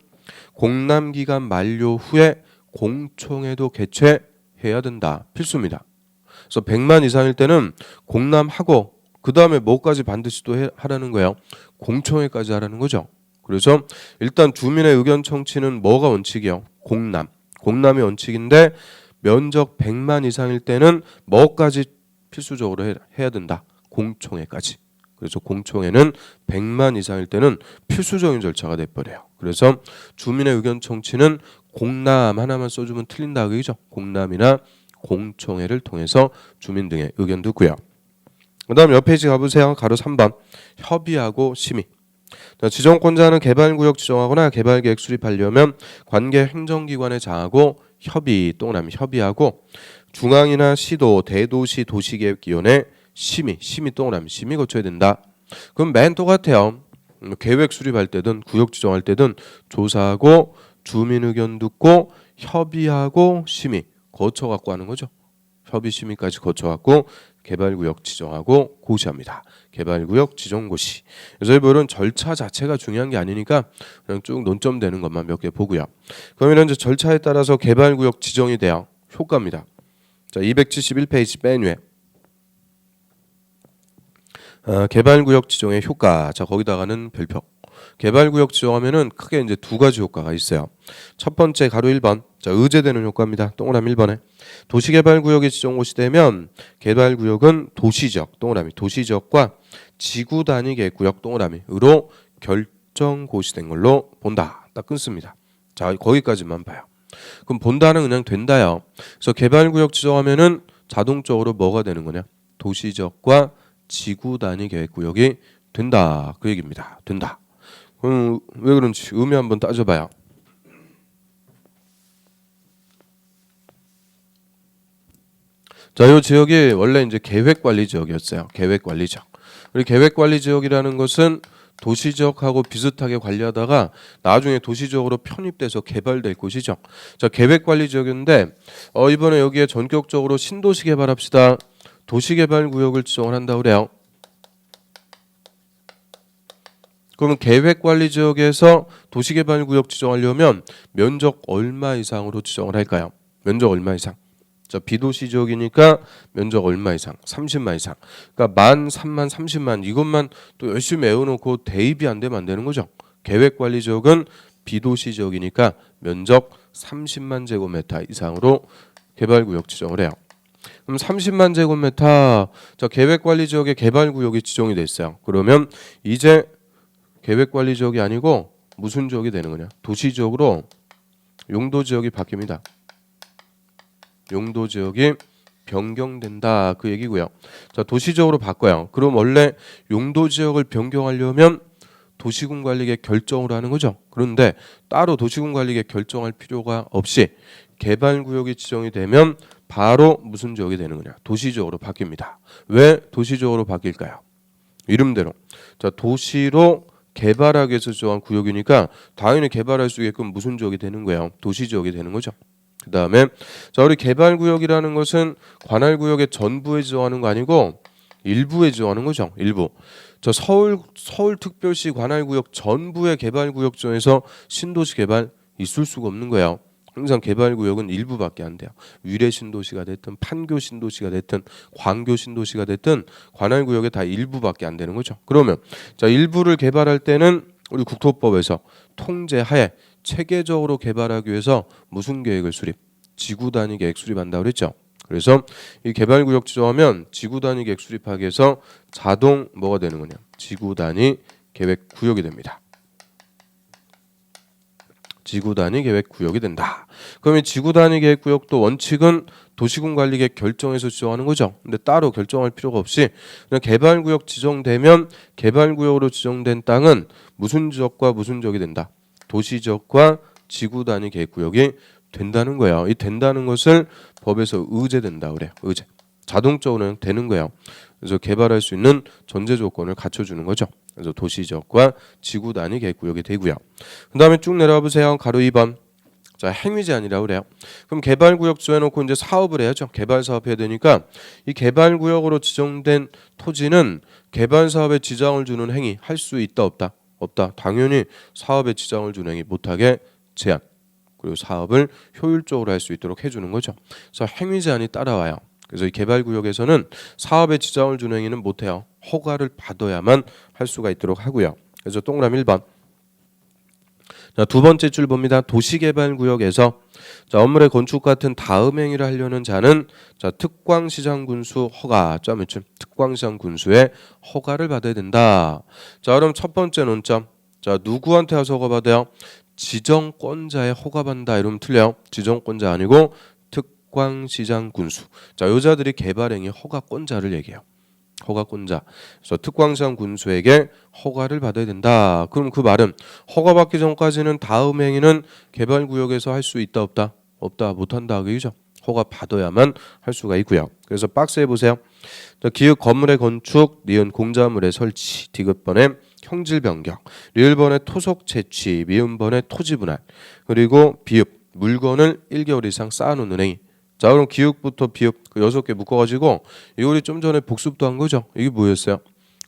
Speaker 1: 공람 기간 만료 후에 공청회도 개최해야 된다. 필수입니다. 그래서 100만 이상일 때는 공람하고 그 다음에 뭐까지 반드시 또 하라는 거예요. 공청회까지 하라는 거죠. 그래서 일단 주민의 의견 청취는 뭐가 원칙이요? 공람. 공람이 원칙인데 면적 100만 이상일 때는 뭐까지 필수적으로 해야 된다. 공청회까지. 그래서 공청회는 100만 이상일 때는 필수적인 절차가 돼버려요. 그래서 주민의 의견 청취는 공람 하나만 써주면 틀린다 그죠? 공람이나 공청회를 통해서 주민 등의 의견 듣고요. 그 다음 옆 페이지 가보세요. 가로 3번. 협의하고 심의. 지정권자는 개발구역 지정하거나 개발계획 수립하려면 관계 행정기관에 장하고 협의 동그라미 협의하고 중앙이나 시도, 대도시 도시계획위원회 심의 동그라미 심의 거쳐야 된다. 그럼 맨 똑같아요. 계획 수립할 때든 구역 지정할 때든 조사하고 주민 의견 듣고 협의하고 심의 거쳐 갖고 하는 거죠. 협의 심의까지 거쳐 갖고 개발구역 지정하고 고시합니다. 개발구역 지정 고시. 그래서 이런 절차 자체가 중요한 게 아니니까 그냥 쭉 논점되는 것만 몇 개 보고요. 그러면 이제 절차에 따라서 개발구역 지정이 돼요. 효과입니다. 자, 271페이지 맨 위에 개발구역 지정의 효과. 자, 거기다가는 별표. 개발구역 지정하면은 크게 이제 두 가지 효과가 있어요. 첫 번째 가로 1번. 자, 의제되는 효과입니다. 동그라미 1번에. 도시개발구역이 지정고시 되면 개발구역은 도시지역 동그라미 도시지역과 지구 단위 계획구역 동그라미로 결정고시된 걸로 본다. 딱 끊습니다. 자, 거기까지만 봐요. 그럼 본다는 그냥 된다요. 그래서 개발구역 지정하면은 자동적으로 뭐가 되는 거냐? 도시지역과 지구 단위 계획구역이 된다. 그 얘기입니다. 된다. 그럼 왜 그런지 의미 한번 따져봐요. 자, 이 지역이 원래 이제 계획관리 지역이었어요. 계획관리 지역. 우리 계획관리 지역이라는 것은 도시지역하고 비슷하게 관리하다가 나중에 도시지역으로 편입돼서 개발될 곳이죠. 자, 계획관리 지역인데 이번에 여기에 전격적으로 신도시 개발합시다. 도시개발구역을 지정을 한다고 그래요. 그러면 계획관리지역에서 도시개발구역 지정하려면 면적 얼마 이상으로 지정을 할까요? 면적 얼마 이상? 자, 비도시 지역이니까 면적 얼마 이상? 30만 이상. 그러니까 1만, 3만, 30만 이것만 또 열심히 외워놓고 대입이 안 되면 안 되는 거죠. 계획관리 지역은 비도시 지역이니까 면적 30만 제곱미터 이상으로 개발구역 지정을 해요. 그럼 30만 제곱미터 자, 계획관리 지역에 개발구역이 지정이 됐어요. 그러면 이제 계획관리 지역이 아니고 무슨 지역이 되는 거냐? 도시 지역으로 용도 지역이 바뀝니다. 용도 지역이 변경된다 그 얘기고요. 자, 도시적으로 바꿔요. 그럼 원래 용도 지역을 변경하려면 도시군 관리계 결정을 하는 거죠. 그런데 따로 도시군 관리계 결정할 필요가 없이 개발구역이 지정이 되면 바로 무슨 지역이 되는 거냐? 도시적으로 바뀝니다. 왜 도시적으로 바뀔까요? 이름대로 자, 도시로 개발하기 위해서 지정한 구역이니까 당연히 개발할 수 있게끔 무슨 지역이 되는 거예요? 도시 지역이 되는 거죠. 그 다음에 자, 우리 개발구역이라는 것은 관할구역의 전부에 지정하는 거 아니고 일부에 지정하는 거죠. 일부. 저 서울특별시 관할구역 전부의 개발구역 중에서 신도시 개발 있을 수가 없는 거예요. 항상 개발구역은 일부밖에 안 돼요. 위례 신도시가 됐든 판교 신도시가 됐든 광교 신도시가 됐든 관할구역에 다 일부밖에 안 되는 거죠. 그러면 자, 일부를 개발할 때는 우리 국토법에서 통제하에 체계적으로 개발하기 위해서 무슨 계획을 수립? 지구 단위 계획 수립한다고 그랬죠. 그래서 이 개발구역 지정하면 지구 단위 계획 수립하기 위해서 자동 뭐가 되는 거냐? 지구 단위 계획 구역이 됩니다. 지구 단위 계획 구역이 된다. 그러면 지구 단위 계획 구역도 원칙은 도시군 관리계획 결정해서 지정하는 거죠. 근데 따로 결정할 필요가 없이 그냥 개발구역 지정되면 개발구역으로 지정된 땅은 무슨 지역과 무슨 지역이 된다. 도시 지역과 지구 단위 계획 구역이 된다는 거예요. 이 된다는 것을 법에서 의제된다 그래요. 의제. 자동적으로 되는 거예요. 그래서 개발할 수 있는 전제 조건을 갖춰주는 거죠. 그래서 도시 지역과 지구 단위 계획 구역이 되고요. 그 다음에 쭉 내려와 보세요. 가로 2번. 자, 행위 제한이라고 그래요. 그럼 개발구역 정해놓고 이제 사업을 해야죠. 개발 사업 해야 되니까 이 개발구역으로 지정된 토지는 개발 사업에 지장을 주는 행위 할 수 있다 없다? 없다. 당연히 사업에 지장을 주는 행위 못하게 제한. 그리고 사업을 효율적으로 할 수 있도록 해주는 거죠. 그래서 행위 제한이 따라와요. 그래서 이 개발구역에서는 사업에 지장을 주는 행위는 못해요. 허가를 받아야만 할 수가 있도록 하고요. 그래서 동그라미 1번. 자, 두 번째 줄 봅니다. 도시개발구역에서 자, 건물의 건축 같은 다음 행위를 하려는 자는 자, 특광시장군수 허가 점을 특광시장군수의 허가를 받아야 된다. 자, 그럼 첫 번째 논점. 자, 누구한테 와서 허가 받아요? 지정권자의 허가받는다 이러면 틀려요. 지정권자 아니고 특광시장군수. 자, 여자들이 개발행위 허가권자를 얘기해요. 허가권자. 그래서 특광시장군수에게 허가를 받아야 된다. 그럼 그 말은 허가받기 전까지는 다음 행위는 개발구역에서 할 수 있다 없다? 없다 못한다 그죠? 허가 받아야만 할 수가 있고요. 그래서 박스에 보세요. 자, 기읍 건물의 건축, 니은 공자물의 설치, 디귿번에 형질 변경, 리을번에 토속 채취, 미음번에 토지 분할, 그리고 비읍 물건을 1개월 이상 쌓아놓는 행위. 자, 그럼 기읍부터 비읍 그 6개 묶어가지고 이거 우리 좀 전에 복습도 한 거죠. 이게 뭐였어요?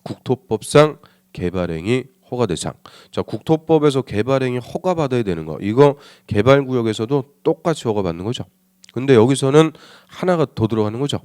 Speaker 1: 국토법상 개발행위 허가 대상. 자, 국토법에서 개발행위 허가 받아야 되는 거. 이거 개발구역에서도 똑같이 허가 받는 거죠. 근데 여기서는 하나가 더 들어가는 거죠.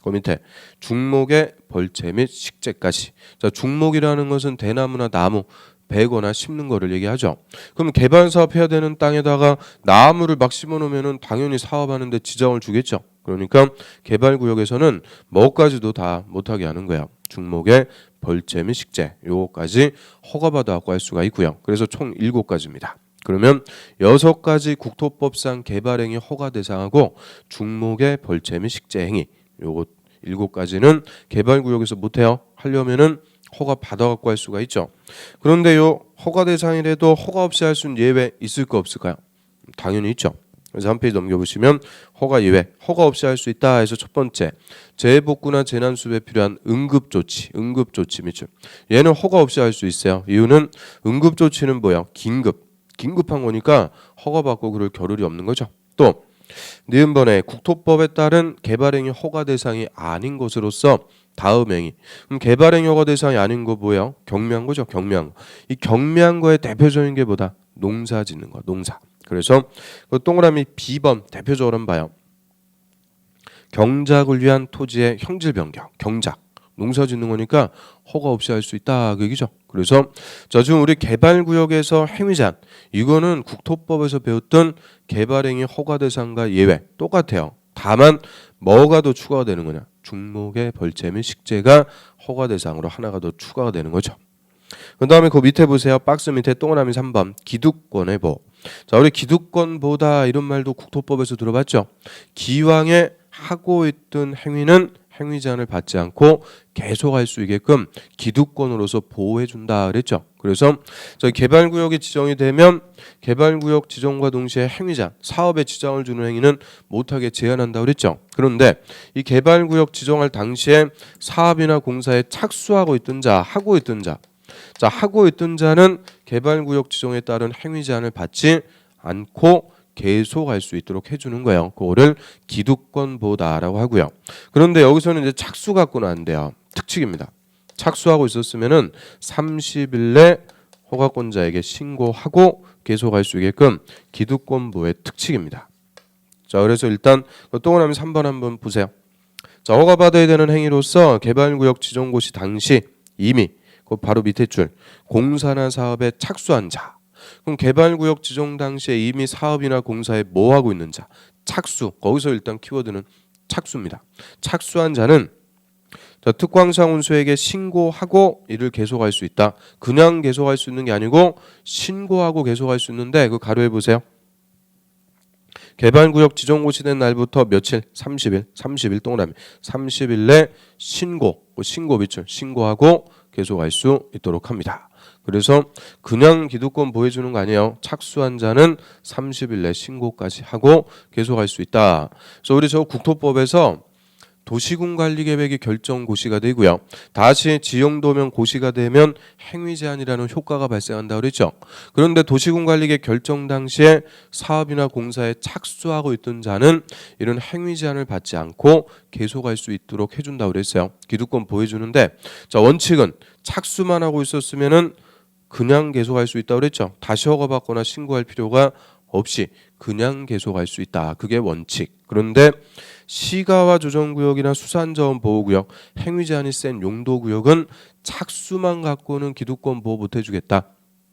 Speaker 1: 그 밑에 중목의 벌채 및 식재까지. 자, 중목이라는 것은 대나무나 나무 베거나 심는 거를 얘기하죠. 그럼 개발 사업 해야 되는 땅에다가 나무를 막 심어 놓으면은 당연히 사업하는데 지장을 주겠죠. 그러니까 개발구역에서는 뭐까지도 다 못하게 하는 거예요. 중목의 벌채 및 식재 요거까지 허가받아 갖고 할 수가 있고요. 그래서 총 7가지입니다. 그러면 6가지 국토법상 개발행위 허가 대상하고 중목의 벌채 및 식재 행위 요거 7가지는 개발구역에서 못해요. 하려면은 허가 받아갖고 할 수가 있죠. 그런데 요 허가 대상이라도 허가 없이 할 수는 예외 있을까 없을까요? 당연히 있죠. 그래서 한 페이지 넘겨보시면 허가 예외, 허가 없이 할 수 있다 해서 첫 번째 재해복구나 재난수습에 필요한 응급조치, 응급조치 및 얘는 허가 없이 할 수 있어요. 이유는 응급조치는 뭐야? 긴급한 거니까 허가받고 그럴 겨를이 없는 거죠. 또 니은번에 국토법에 따른 개발행위 허가 대상이 아닌 것으로서 다음 행위. 그럼 개발행위 허가 대상이 아닌 거 뭐예요? 경미한 거죠. 경미한 거. 이 경미한 거의 대표적인 게 뭐다? 농사 짓는 거. 농사. 그래서 그 동그라미 B번 대표적으로 한번 봐요. 경작을 위한 토지의 형질 변경, 경작. 농사 짓는 거니까 허가 없이 할 수 있다 그 얘기죠. 그래서 지금 우리 개발구역에서 행위 제한 이거는 국토법에서 배웠던 개발행위 허가 대상과 예외 똑같아요. 다만 뭐가 더 추가가 되는 거냐? 중목의 벌채 및 식재가 허가 대상으로 하나가 더 추가가 되는 거죠. 그 다음에 그 밑에 보세요. 박스 밑에 동그라미 3번 기득권의 보호. 자, 우리 기득권 보호다 이런 말도 국토법에서 들어봤죠. 기왕에 하고 있던 행위는 행위 제한을 받지 않고 계속할 수 있게끔 기득권으로서 보호해 준다 그랬죠. 그래서 저희 개발구역이 지정이 되면 개발구역 지정과 동시에 행위 제한, 사업에 지장을 주는 행위는 못하게 제한한다 그랬죠. 그런데 이 개발구역 지정할 당시에 사업이나 공사에 착수하고 있던 자, 하고 있던 자, 하고 있던 자는 개발구역 지정에 따른 행위 제한을 받지 않고 계속할 수 있도록 해주는 거예요. 그거를 기득권 보호다라고 하고요. 그런데 여기서는 이제 착수 갖고는 안 돼요. 특칙입니다. 착수하고 있었으면은 30일 내 허가권자에게 신고하고 계속할 수 있게끔 기득권 보호의 특칙입니다. 자, 그래서 일단 동그라미 3번 한번 보세요. 자, 허가받아야 되는 행위로서 개발구역 지정고시 당시 이미 그 바로 밑에 줄 공사나 사업에 착수한 자. 그럼 개발구역 지정 당시에 이미 사업이나 공사에 뭐 하고 있는 자? 착수. 거기서 일단 키워드는 착수입니다. 착수한 자는 특광상 운수에게 신고하고 이를 계속할 수 있다. 그냥 계속할 수 있는 게 아니고 신고하고 계속할 수 있는데 그 가로에 보세요. 개발구역 지정 고시된 날부터 며칠? 30일 동그라미 30일 내 신고 비출 신고하고 계속할 수 있도록 합니다. 그래서 그냥 기득권 보호해주는 거 아니에요. 착수한 자는 30일 내 신고까지 하고 계속할 수 있다. 그래서 우리 저 국토법에서 도시군관리계획이 결정 고시가 되고요. 다시 지형도면 고시가 되면 행위 제한이라는 효과가 발생한다 그랬죠. 그런데 도시군관리계획 결정 당시에 사업이나 공사에 착수하고 있던 자는 이런 행위 제한을 받지 않고 계속할 수 있도록 해준다 그랬어요. 기득권 보호해주는데 자, 원칙은 착수만 하고 있었으면은 그냥 계속할 수 있다 그랬죠. 다시 허가받거나 신고할 필요가 없이 그냥 계속할 수 있다. 그게 원칙. 그런데 시가와 조정구역이나 수산자원보호구역, 행위 제한이 센 용도구역은 착수만 갖고는 기득권 보호 못 해주겠다.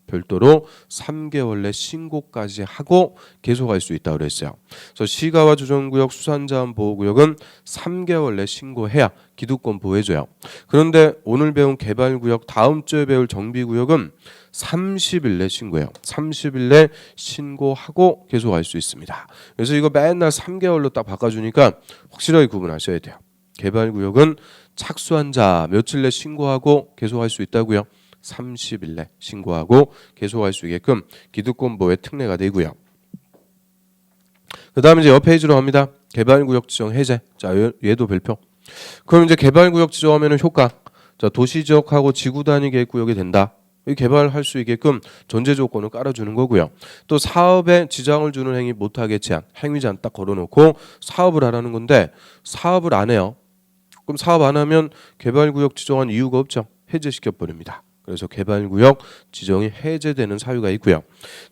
Speaker 1: 별도로 3개월 내 신고까지 하고 계속할 수 있다고 그랬어요. 그래서 시가와 조정구역, 수산자원보호구역은 3개월 내 신고해야 기득권 보호해줘요. 그런데 오늘 배운 개발구역, 다음 주에 배울 정비구역은 30일 내 신고해요. 30일 내 신고하고 계속할 수 있습니다. 그래서 이거 맨날 3개월로 딱 바꿔주니까 확실하게 구분하셔야 돼요. 개발구역은 착수한 자 며칠 내 신고하고 계속할 수 있다고요. 30일 내 신고하고 계속할 수 있게끔 기득권 보호의 특례가 되고요. 그 다음에 이제 옆 페이지로 갑니다. 개발구역 지정 해제. 자, 얘도 별표. 그럼 이제 개발구역 지정하면은 효과. 자, 도시지역하고 지구단위 계획구역이 된다. 개발할 수 있게끔 전제 조건을 깔아주는 거고요. 또 사업에 지장을 주는 행위 못하게 제한, 행위 제한 딱 걸어놓고 사업을 하라는 건데 사업을 안 해요. 그럼 사업 안 하면 개발구역 지정한 이유가 없죠. 해제시켜 버립니다. 그래서 개발구역 지정이 해제되는 사유가 있고요.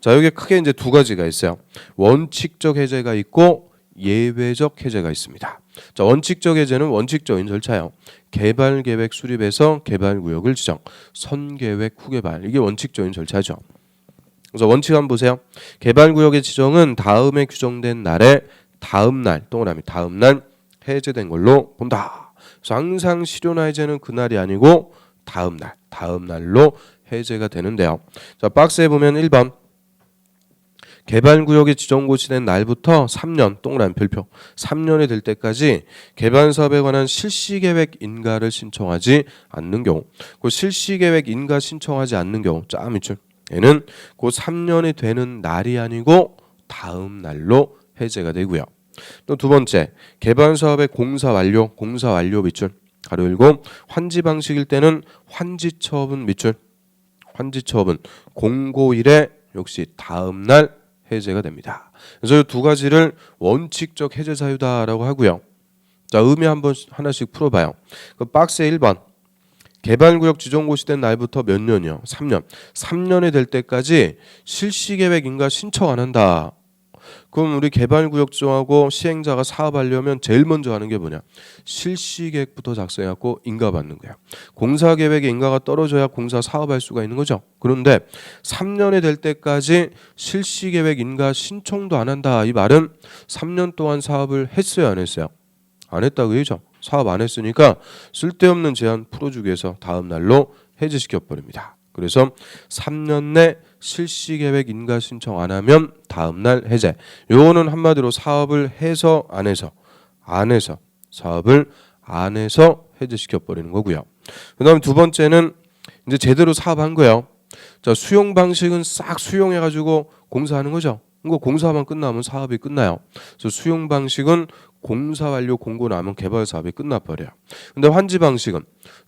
Speaker 1: 자, 여기 크게 이제 두 가지가 있어요. 원칙적 해제가 있고 예외적 해제가 있습니다. 자, 원칙적 해제는 원칙적인 절차예요. 개발계획 수립해서 개발구역을 지정, 선계획 후개발 이게 원칙적인 절차죠. 그래서 원칙 한번 보세요. 개발구역의 지정은 다음에 규정된 날에 다음 날 동그라미 다음 날 해제된 걸로 본다. 그래서 항상 실효나 해제는 그날이 아니고 다음 날로 해제가 되는데요. 자, 박스에 보면 1번 개발구역이 지정고시된 날부터 3년 동그라미 별표 3년이 될 때까지 개발사업에 관한 실시계획 인가를 신청하지 않는 경우 그 실시계획 인가 신청하지 않는 경우 짜 밑줄 얘는 그 3년이 되는 날이 아니고 다음 날로 해제가 되고요. 또 두 번째 개발사업의 공사 완료 밑줄 가로 열고 환지 방식일 때는 환지처분 밑줄 환지처분 공고일에 역시 다음 날 해제가 됩니다. 그래서 이 두 가지를 원칙적 해제 사유다라고 하고요. 자, 의미 한번 하나씩 풀어봐요. 그 박스에 1번 개발구역 지정고시된 날부터 몇 년이요? 3년. 3년이 될 때까지 실시계획 인가 신청 안 한다. 그럼 우리 개발구역 지정하고 시행자가 사업하려면 제일 먼저 하는 게 뭐냐? 실시계획부터 작성해갖고 인가받는 거야. 공사계획에 인가가 떨어져야 공사 사업할 수가 있는 거죠. 그런데 3년이 될 때까지 실시계획 인가 신청도 안 한다. 이 말은 3년 동안 사업을 했어요, 안 했어요? 안 했다고 얘기죠. 사업 안 했으니까 쓸데없는 제한 풀어주기 위해서 다음 날로 해제시켜 버립니다. 그래서 3년 내 실시계획 인가 신청 안 하면 다음 날 해제. 요거는 한마디로 사업을 해서 안 해서 사업을 안 해서 해제시켜 버리는 거고요. 그다음 두 번째는 이제 제대로 사업한 거예요. 자, 수용 방식은 싹 수용해 가지고 공사하는 거죠. 이거 공사만 끝나면 사업이 끝나요. 그래서 수용 방식은 공사 완료 공고 나면 개발 사업이 끝나버려요. 근데 환지 방식은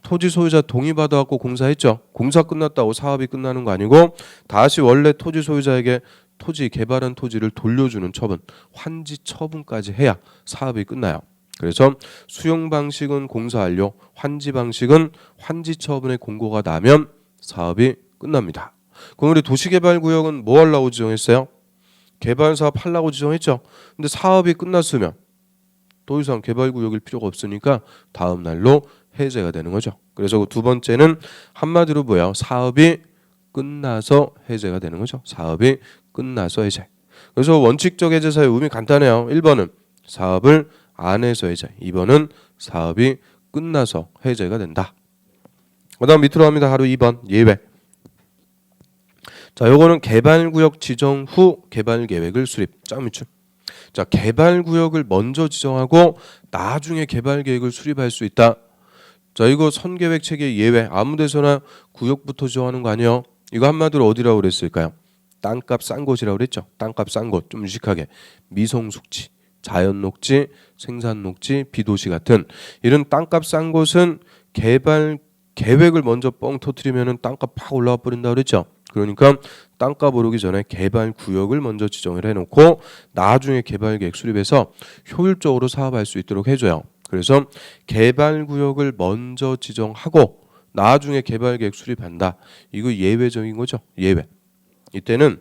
Speaker 1: 토지 소유자 동의 받아갖고 공사했죠. 공사 끝났다고 사업이 끝나는 거 아니고 다시 원래 토지 소유자에게 토지 개발한 토지를 돌려주는 처분, 환지 처분까지 해야 사업이 끝나요. 그래서 수용 방식은 공사 완료, 환지 방식은 환지 처분의 공고가 나면 사업이 끝납니다. 그럼 우리 도시개발구역은 뭐 하려고 지정했어요? 개발 사업 하려고 지정했죠. 근데 사업이 끝났으면 더 이상 개발구역일 필요가 없으니까 다음 날로 해제가 되는 거죠. 그래서 두 번째는 한마디로 뭐야? 사업이 끝나서 해제가 되는 거죠. 사업이 끝나서 해제. 그래서 원칙적 해제 사유 의미 간단해요. 1번은 사업을 안 해서 해제, 2번은 사업이 끝나서 해제가 된다. 그다음 밑으로 갑니다. 하루 2번 예외. 자, 요거는 개발구역 지정 후 개발계획을 수립. 짱 밑줄. 자, 개발구역을 먼저 지정하고 나중에 개발계획을 수립할 수 있다. 자, 이거 선계획 체계 예외. 아무데서나 구역부터 지정하는 거 아니에요? 이거 한마디로 어디라고 그랬을까요? 땅값 싼 곳이라고 그랬죠. 땅값 싼 곳. 좀 유식하게 미성숙지, 자연녹지, 생산녹지, 비도시 같은 이런 땅값 싼 곳은 개발 계획을 먼저 뻥 터트리면은 땅값 팍 올라와 버린다 그랬죠. 그러니까 땅값 오르기 전에 개발 구역을 먼저 지정을 해놓고 나중에 개발 계획 수립해서 효율적으로 사업할 수 있도록 해줘요. 그래서 개발 구역을 먼저 지정하고 나중에 개발 계획 수립한다. 이거 예외적인 거죠. 예외. 이때는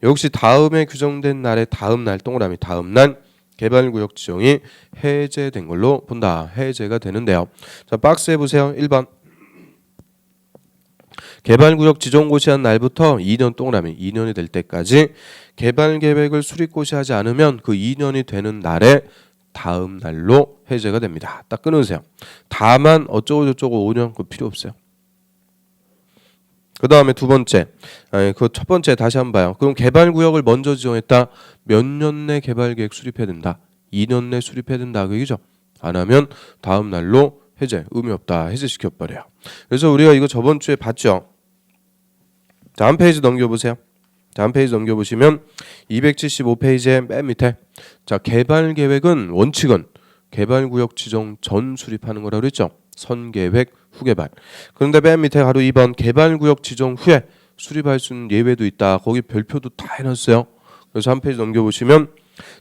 Speaker 1: 역시 다음에 규정된 날의 다음 날 동그라미 다음 날 개발구역 지정이 해제된 걸로 본다. 해제가 되는데요. 자, 박스에 보세요. 1번. 개발구역 지정 고시한 날부터 2년 동그라미 2년이 될 때까지 개발계획을 수립고시하지 않으면 그 2년이 되는 날에 다음 날로 해제가 됩니다. 딱 끊으세요. 다만 어쩌고 저쩌고 5년 그 필요 없어요. 그 다음에 두 번째, 그 첫 번째 다시 한번 봐요. 그럼 개발구역을 먼저 지정했다. 몇 년 내 개발계획 수립해야 된다. 2년 내 수립해야 된다. 그 얘기죠. 안 하면 다음 날로 해제, 의미 없다. 해제시켜버려요. 그래서 우리가 이거 저번 주에 봤죠. 자, 한 페이지 넘겨보세요. 자, 한 페이지 넘겨보시면 275페이지의 맨 밑에 자, 개발계획은 원칙은 개발구역 지정 전 수립하는 거라고 그랬죠. 선계획, 후개발. 그런데 맨 밑에 바로 2번 개발구역 지정 후에 수립할 수 있는 예외도 있다. 거기 별표도 다 해놨어요. 그래서 한 페이지 넘겨보시면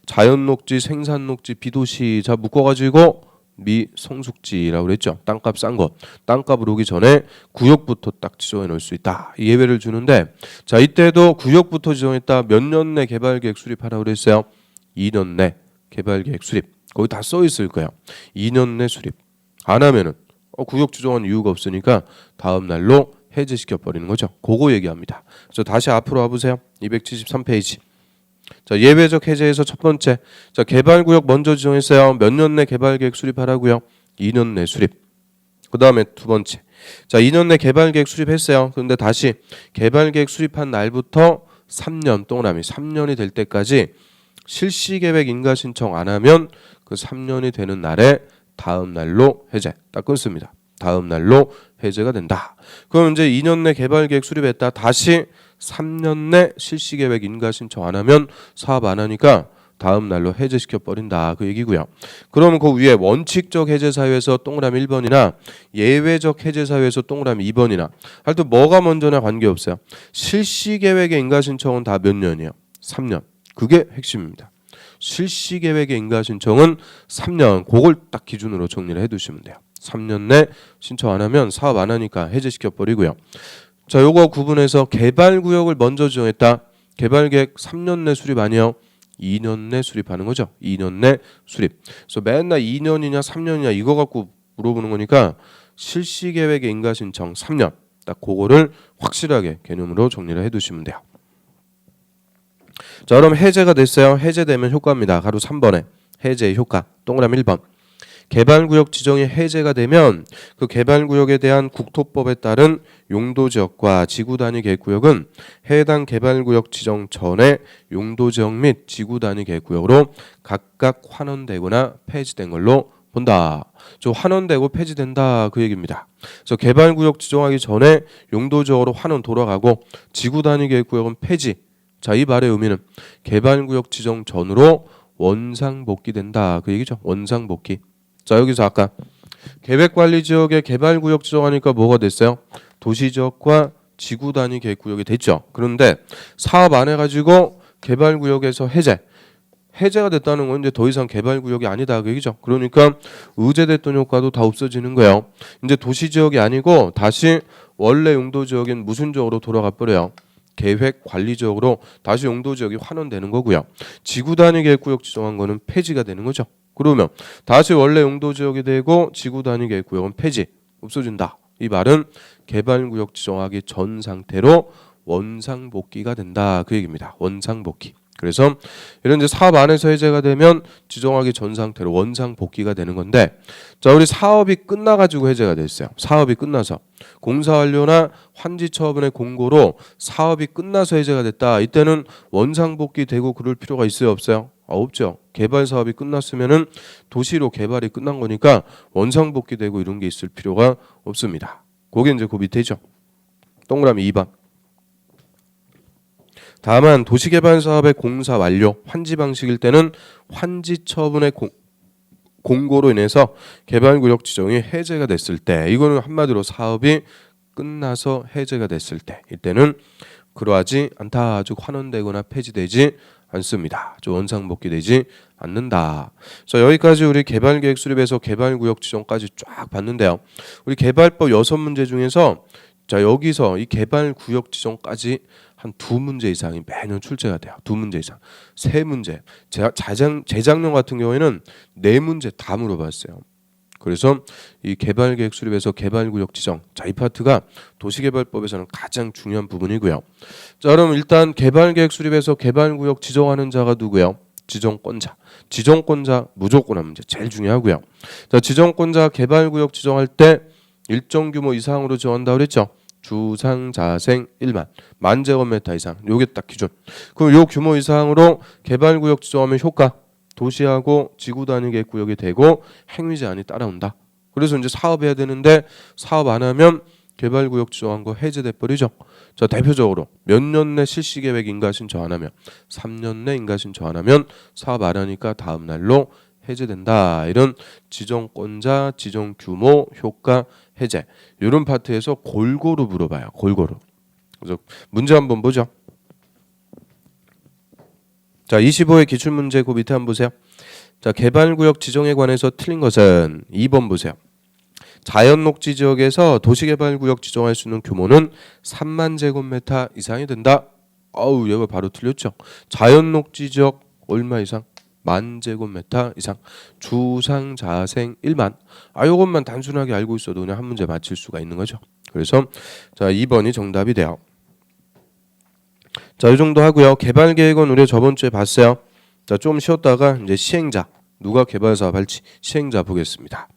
Speaker 1: 자연녹지, 생산녹지, 비도시 자 묶어가지고 미성숙지라고 그랬죠. 땅값 싼 것. 땅값을 오기 전에 구역부터 딱 지정해 놓을 수 있다. 이 예외를 주는데 자 이때도 구역부터 지정했다. 몇 년 내 개발계획 수립하라고 그랬어요. 2년 내 개발계획 수립. 거기 다 써 있을 거예요. 2년 내 수립. 안 하면은 구역 지정한 이유가 없으니까 다음 날로 해제시켜 버리는 거죠. 그거 얘기합니다. 그래서 다시 앞으로 와보세요. 273페이지. 자, 예외적 해제에서 첫 번째. 자, 개발구역 먼저 지정했어요. 몇 년 내 개발계획 수립하라고요? 2년 내 수립. 그 다음에 두 번째. 자, 2년 내 개발계획 수립했어요. 그런데 다시 개발계획 수립한 날부터 3년 동그라미 3년이 될 때까지 실시계획 인가 신청 안 하면 그 3년이 되는 날에 다음 날로 해제. 딱 끊습니다. 다음 날로 해제가 된다. 그럼 이제 2년 내 개발계획 수립했다. 다시 3년 내 실시계획 인가 신청 안 하면 사업 안 하니까 다음 날로 해제시켜 버린다. 그 얘기고요. 그러면 그 위에 원칙적 해제 사유에서 동그라미 1번이나 예외적 해제 사유에서 동그라미 2번이나 하여튼 뭐가 먼저나 관계없어요. 실시계획의 인가 신청은 다 몇 년이에요? 3년. 그게 핵심입니다. 실시계획의 인가 신청은 3년. 그걸 딱 기준으로 정리를 해두시면 돼요. 3년 내 신청 안 하면 사업 안 하니까 해제시켜 버리고요. 자, 요거 구분해서 개발구역을 먼저 지정했다. 개발계획 3년 내 수립 아니요. 2년 내 수립하는 거죠. 2년 내 수립. 그래서 맨날 2년이냐 3년이냐 이거 갖고 물어보는 거니까 실시계획의 인가신청 3년. 딱 그거를 확실하게 개념으로 정리를 해두시면 돼요. 자, 그럼 해제가 됐어요. 해제되면 효과입니다. 가로 3번에 해제의 효과. 동그라미 1번. 개발구역 지정이 해제가 되면 그 개발구역에 대한 국토법에 따른 용도지역과 지구단위 계획구역은 해당 개발구역 지정 전에 용도지역 및 지구단위 계획구역으로 각각 환원되거나 폐지된 걸로 본다. 저 환원되고 폐지된다 그 얘기입니다. 그래서 개발구역 지정하기 전에 용도지역으로 환원 돌아가고 지구단위 계획구역은 폐지. 자, 이 말의 의미는 개발구역 지정 전으로 원상복귀된다 그 얘기죠. 원상복귀. 자, 여기서 아까 계획관리지역에 개발구역 지정하니까 뭐가 됐어요? 도시지역과 지구단위 계획구역이 됐죠. 그런데 사업 안 해가지고 개발구역에서 해제가 됐다는 건 이제 더 이상 개발구역이 아니다 그 얘기죠. 그러니까 의제됐던 효과도 다 없어지는 거예요. 이제 도시지역이 아니고 다시 원래 용도지역인 무슨 지역으로 돌아가 버려요. 계획관리지역으로 다시 용도지역이 환원되는 거고요. 지구단위 계획구역 지정한 거는 폐지가 되는 거죠. 그러면 다시 원래 용도지역이 되고 지구단위 계획구역은 폐지, 없어진다. 이 말은 개발구역 지정하기 전 상태로 원상복귀가 된다 그 얘기입니다. 원상복귀. 그래서 이런 이제 사업 안에서 해제가 되면 지정하기 전 상태로 원상복귀가 되는 건데, 자, 우리 사업이 끝나가지고 해제가 됐어요. 사업이 끝나서 공사 완료나 환지 처분의 공고로 사업이 끝나서 해제가 됐다. 이때는 원상복귀 되고 그럴 필요가 있어요, 없어요? 없죠. 개발 사업이 끝났으면은 도시로 개발이 끝난 거니까 원상복귀 되고 이런 게 있을 필요가 없습니다. 그게 이제 그 밑에죠. 동그라미 2번. 다만 도시개발 사업의 공사 완료, 환지 방식일 때는 환지 처분의 공고로 인해서 개발구역 지정이 해제가 됐을 때, 이거는 한마디로 사업이 끝나서 해제가 됐을 때, 이때는 그러하지 않다. 즉 환원되거나 폐지되지 않습니다. 즉 원상복귀되지 않는다. 자, 여기까지 우리 개발계획 수립에서 개발구역 지정까지 쫙 봤는데요. 우리 개발법 6문제 중에서 자, 여기서 이 개발구역 지정까지 한 2문제 이상이 매년 출제가 돼요. 2문제 이상. 3문제. 재작년 같은 경우에는 4문제 다 물어봤어요. 그래서 이 개발계획 수립에서 개발구역 지정. 자, 이 파트가 도시개발법에서는 가장 중요한 부분이고요. 자, 그럼 일단 개발계획 수립에서 개발구역 지정하는 자가 누구예요? 지정권자. 지정권자 무조건 한 문제. 제일 중요하고요. 자, 지정권자 개발구역 지정할 때 일정 규모 이상으로 정한다고 그랬죠. 주상 자생 1만 만제곱미터 이상. 요게 딱 기준. 그럼 요 규모 이상으로 개발구역 지정하면 효과. 도시하고 지구단위 계획구역이 되고 행위 제한이 따라온다. 그래서 이제 사업해야 되는데 사업 안 하면 개발구역 지정한 거 해제돼 버리죠. 자, 대표적으로 몇 년 내 실시계획 인가 신청 안 하면 3년 내 인가 신청 안 하면 사업 안 하니까 다음 날로 해제된다. 이런 지정권자, 지정 규모, 효과, 해제 이런 파트에서 골고루 물어봐요. 골고루. 그래서 문제 한번 보죠. 자, 25의 기출문제 그 밑에 한번 보세요. 자, 개발구역 지정에 관해서 틀린 것은 2번 보세요. 자연녹지 지역에서 도시개발구역 지정할 수 있는 규모는 3만 제곱미터 이상이 된다. 어우, 얘가 바로 틀렸죠. 자연녹지 지역 얼마 이상? 10,000 제곱미터 이상. 주상 자생 1만. 요것만 단순하게 알고 있어도 그냥 한 문제 맞힐 수가 있는 거죠. 그래서 자, 2번이 정답이 돼요. 자, 이 정도 하고요. 개발 계획은 우리 저번 주에 봤어요. 자, 좀 쉬었다가 이제 시행자, 누가 개발 사업 할지 시행자 보겠습니다.